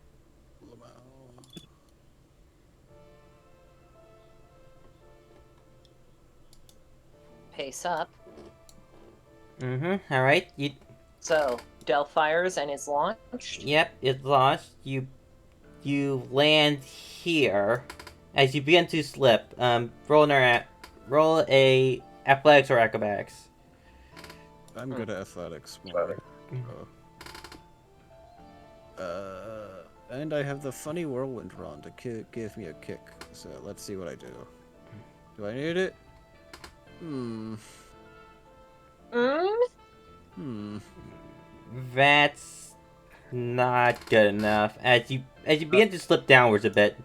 Pace up. Mm-hmm. Alright. So, Del fires and is launched. Yep, it's launched. You land here. As you begin to slip, roll a athletics or acrobatics. I'm good at athletics. More. And I have the funny whirlwind rod to give me a kick. So let's see what I do. Do I need it? Hmm. That's not good enough. As you begin to slip downwards a bit.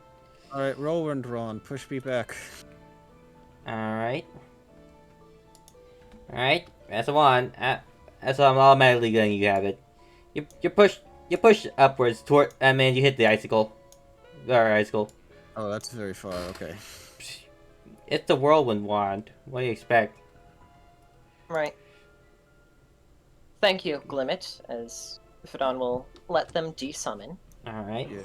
Alright, whirlwind run. Push me back. Alright. Alright, that's a one. That's I'm automatically letting you have it. You push upwards toward, and then you hit the icicle. Or icicle. Oh, that's very far. Okay. It's the whirlwind wand. What do you expect? Right. Thank you, Glimmet, as Fidon will let them desummon. Alright. Yay.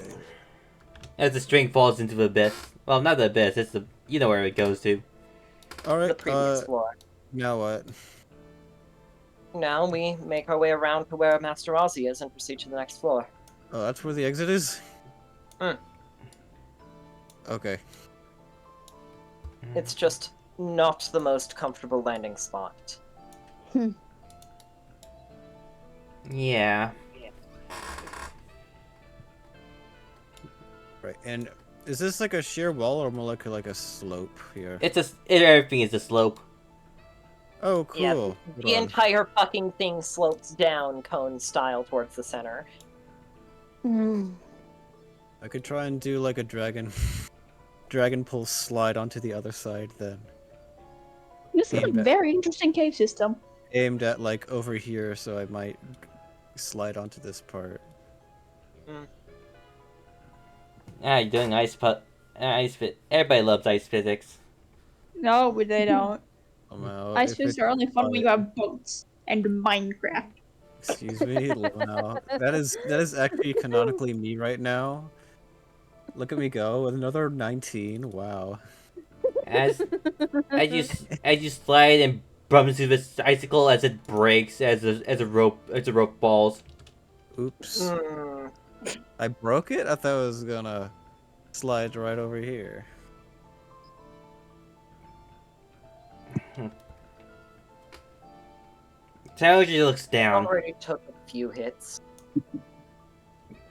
As the string falls into the abyss. Well, not the abyss, it's the... You know where it goes to. The Alright, previous floor. now what? Now we make our way around to where Master Ozzy is and proceed to the next floor. Oh, that's where the exit is? Hmm. Okay. It's just not the most comfortable landing spot. Yeah. Right, and is this like a sheer wall or more like a slope here? Everything is a slope. Oh, cool. Yeah, Hold the on. entire fucking thing slopes down cone style towards the center. I could try and do like a dragon pulse slide onto the other side then. This is a very interesting cave system. Aimed at like over here, so I might slide onto this part. You're doing everybody loves ice physics. No, but they don't. Lamau, Ice if physics it- are only fun when you have boats and Minecraft. Excuse me, Lamau. That is actually canonically me right now. Look at me go with another 19. Wow. As you slide and bump into this icicle as it breaks, as a rope falls. Oops. I broke it? I thought it was gonna slide right over here. Taoji looks down. Already took a few hits.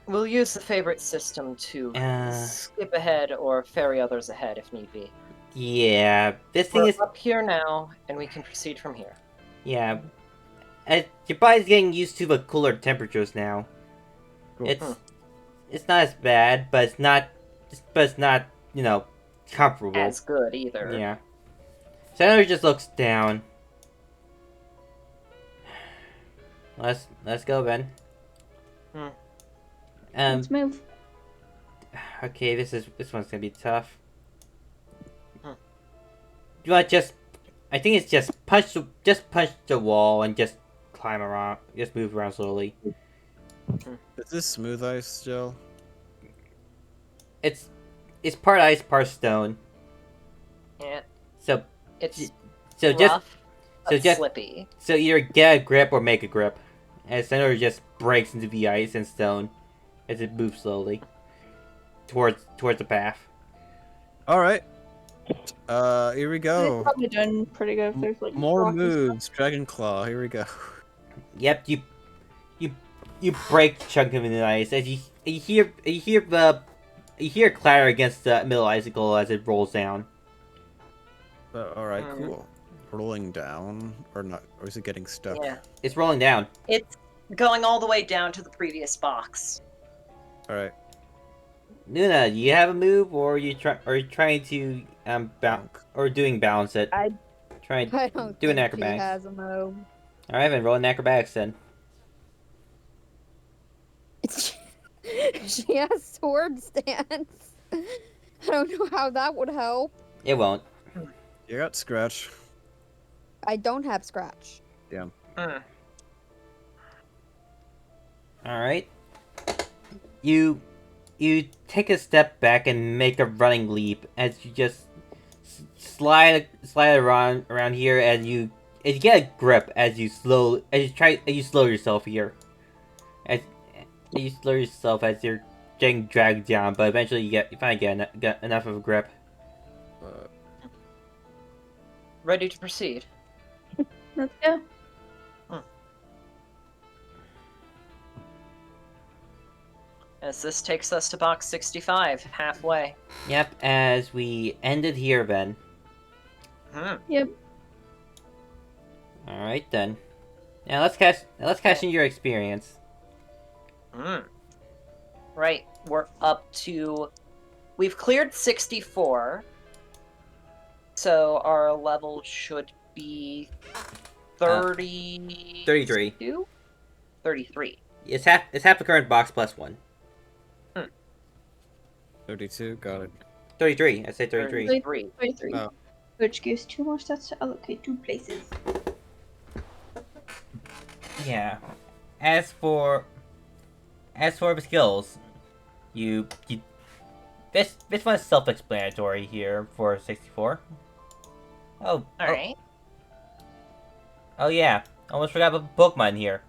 We'll use the favorite system to skip ahead or ferry others ahead if need be. Yeah, this thing We're is up here now, and we can proceed from here. yeah. Your body's getting used to the cooler temperatures now. Cool. It's not as bad, but it's not comfortable. As good either. Yeah. Senator just looks down. Let's go, Ben. Let's move. Okay, this one's gonna be tough. You want I think it's just punch the wall and just climb around, just move around slowly. Is this smooth ice, Jill? It's part ice, part stone. Yeah. So It's so rough, just but slippy. so either get a grip or make a grip. And Senator just breaks into the ice and stone as it moves slowly towards the path. Alright. Here we They've go. probably done pretty good if there's like More rocky moves. Dragon Claw. Here we go. Yep, you break the chunk of the ice as you hear clatter against the middle icicle as it rolls down. Alright, cool. Rolling down or not, or is it getting stuck? Yeah. It's rolling down. It's going all the way down to the previous box. Alright. Luna, do you have a move, or are you trying to balance it? I Try don't do an think he acrobatics. has a move. All right, then roll an acrobatics then. She has sword stance. I don't know how that would help. It won't. You got Scratch. I don't have scratch. Damn. All right. You take a step back and make a running leap as you just slide around here, and you get a grip as you slow yourself here. As you slow yourself as you're getting dragged down, but eventually you finally get enough of a grip. Ready to proceed. Let's go. As this takes us to box 65, halfway. Yep, as we ended here, Ben. Yep. Alright then. Now let's cash in your experience. Right, we're up to... We've cleared 64. So our level should be 30... 33. 33. It's half the current box plus 1. 32, got it. 33. I said 33. 23. Oh. Which gives 2 more sets to allocate 2 places. Yeah. As for the skills, you this one is self-explanatory here for 64. Oh. Alright. Oh yeah. Almost forgot about Pokemon here.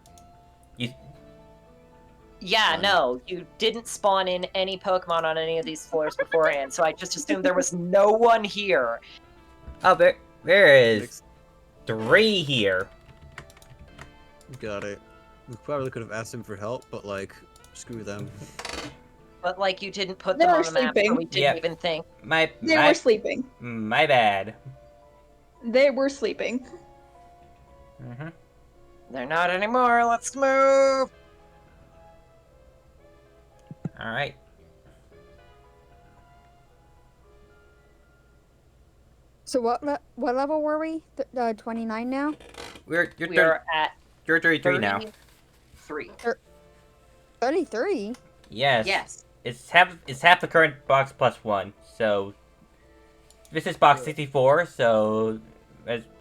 Yeah, no, you didn't spawn in any Pokemon on any of these floors beforehand, so I just assumed there was no one here. Oh, there is 3 here. Got it. We probably could have asked him for help, but like, screw them. But, like, you didn't put They them were on the map, so sleeping. we didn't even think. They were sleeping. My bad. They were sleeping. They're not anymore, let's move! Alright. So what level were we? 29 now? You're at 33 now. 33. 33? Yes. Yes. It's half the current box plus 1. So this is box 64, so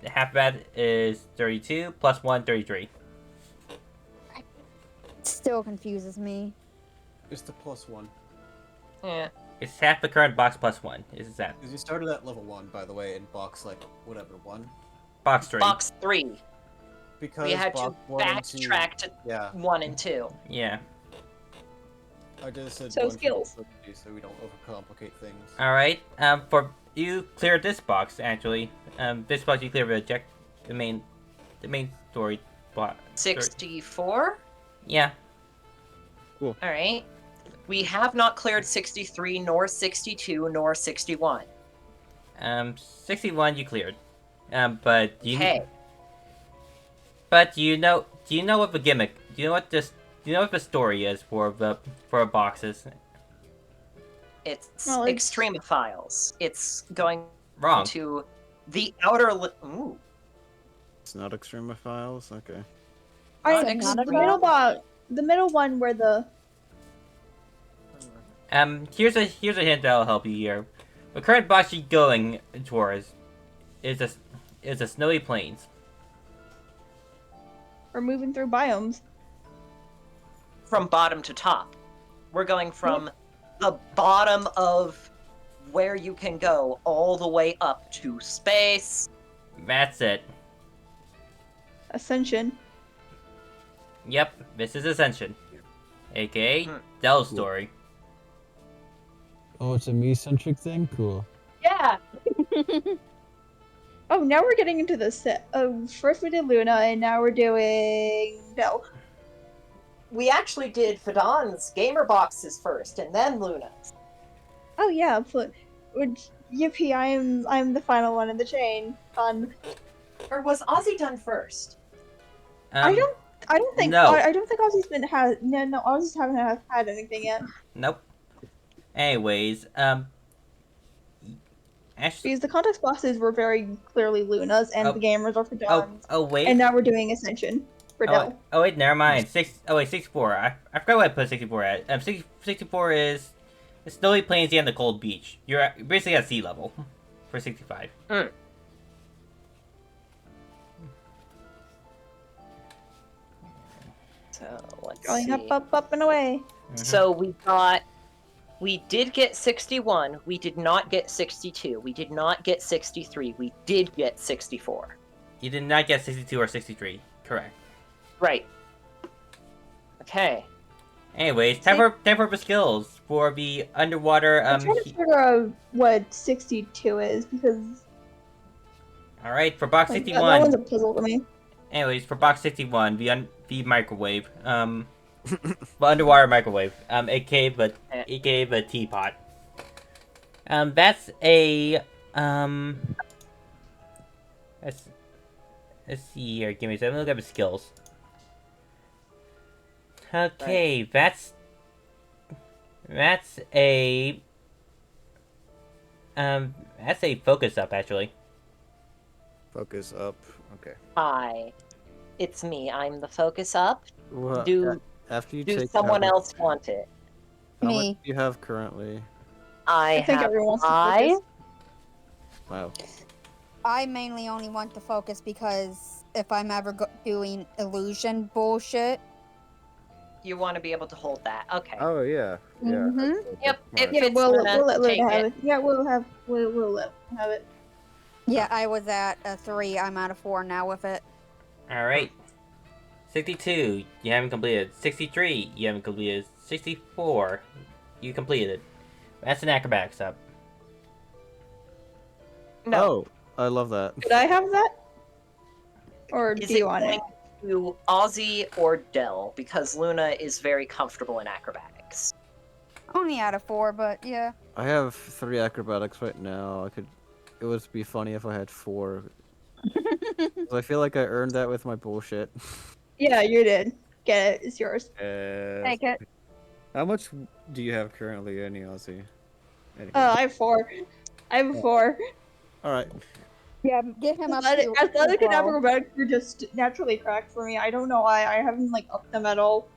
half of that is 32 plus 1, 33. Still confuses me. It's the +1. Yeah. It's half the current box plus 1. Is that? Because you started at level 1, by the way, in box, like, whatever, 1. Box 3. Box 3. Because We had to box 1 and 2, backtrack to yeah. 1 and 2. Yeah. I just said So 1 for skills. simplicity, so we don't overcomplicate things. Alright. For you cleared this box actually. This box you cleared the main story block. 64? Yeah. Alright. We have not cleared 63, nor 62, nor 61. 61 you cleared. But you. Okay. But do you know what the gimmick? Do you know what the story is for boxes? It's Well, it's- extremophiles. It's going Wrong. to the outer... Ooh. It's not extremophiles? Okay. The middle one where the... Here's a hint that'll help you here. The current box you're going towards is a snowy plains. We're moving through biomes. From bottom to top. We're going from the bottom of where you can go all the way up to space. That's it. Ascension. Yep, this is Ascension, aka Dell's story. Oh, it's a me-centric thing? Cool. Yeah. Oh, now we're getting into the set. First we did Luna, and now we're doing Bell. We actually did Fadon's gamer boxes first, and then Luna's. Oh yeah, yippee! I'm the final one in the chain. Fun. Or was Ozzy done first? I don't think. No. I don't think Ozzy's been had. No, Ozzy's haven't had anything yet. Nope. Anyways, actually, Because the context boxes were very clearly Luna's, and the gamers are for Dawn's. oh wait. And now we're doing Ascension for Dell. Oh wait, never mind. 64. I forgot what I put 64 at. 64 is the snowy plains and the cold beach. You're basically at sea level for 65. So let's Going see. up and away. So we did get 61. We did not get 62. We did not get 63. We did get 64. You did not get 62 or 63. Correct. Right. Okay. Anyways, time for the skills for the underwater. I'm trying to figure out what 62 is because. All right, for box Like, 61. that one's a puzzle to me. Anyways, for box 61, the microwave, the underwater microwave, aka the teapot. That's Let's see here. Give me a second. Look at his skills. Okay, that's a focus up actually. Focus up. Okay. Hi, it's me. I'm the focus up. Well, Do after you do take someone how much, else want it? how much Me. do you have currently? I think have everyone's the 5. focus. Wow. I mainly only want the focus because if I'm ever doing illusion bullshit. You want to be able to hold that. Okay. Oh yeah. Yeah. Mhm. Yep, it Yeah, fits we'll Luna. let Take Luna have it. it. Yeah, we'll let Luna have it. Yeah, I was at a 3. I'm at a 4 now with it. Alright. 62, you haven't completed. 63, you haven't completed. 64, you completed. That's an acrobatics up. No. Oh, I love that. Could I have that? Or Is do it you want going it? to Ozzy or Dell? Because Luna is very comfortable in acrobatics. Only at a 4, but yeah. I have 3 acrobatics right now. It would be funny if I had 4. 'Cause I feel like I earned that with my bullshit. Yeah, you did. Get it. It's yours. Take it. How much do you have currently, any Aussie? I have 4. I have 4. All right. Yeah, get him up Athletic, to athletic and 12. acrobatics are just naturally cracked for me. I don't know why. I haven't like upped them at all.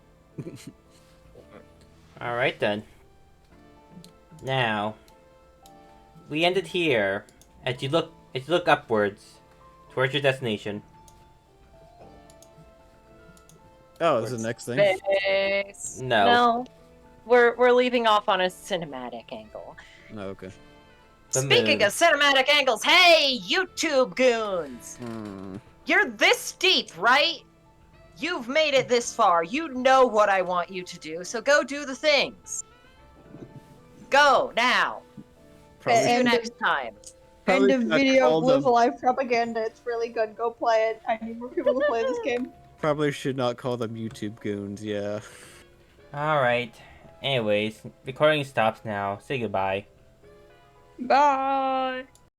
Alright then. Now, we ended here. As you look upwards towards your destination. Oh, is the next thing? Space. No. No. We're leaving off on a cinematic angle. No, okay. The Speaking moon. of cinematic angles, hey, YouTube goons! Hmm. You're this deep, right? You've made it this far. You know what I want you to do, so go do the things. Go, now. Probably, See you And- next time. probably End of should not video call of Live them- Alive propaganda. It's really good. Go play it. I need more people to play this game. Probably should not call them YouTube goons. Yeah. Alright. Anyways, recording stops now. Say goodbye. Bye.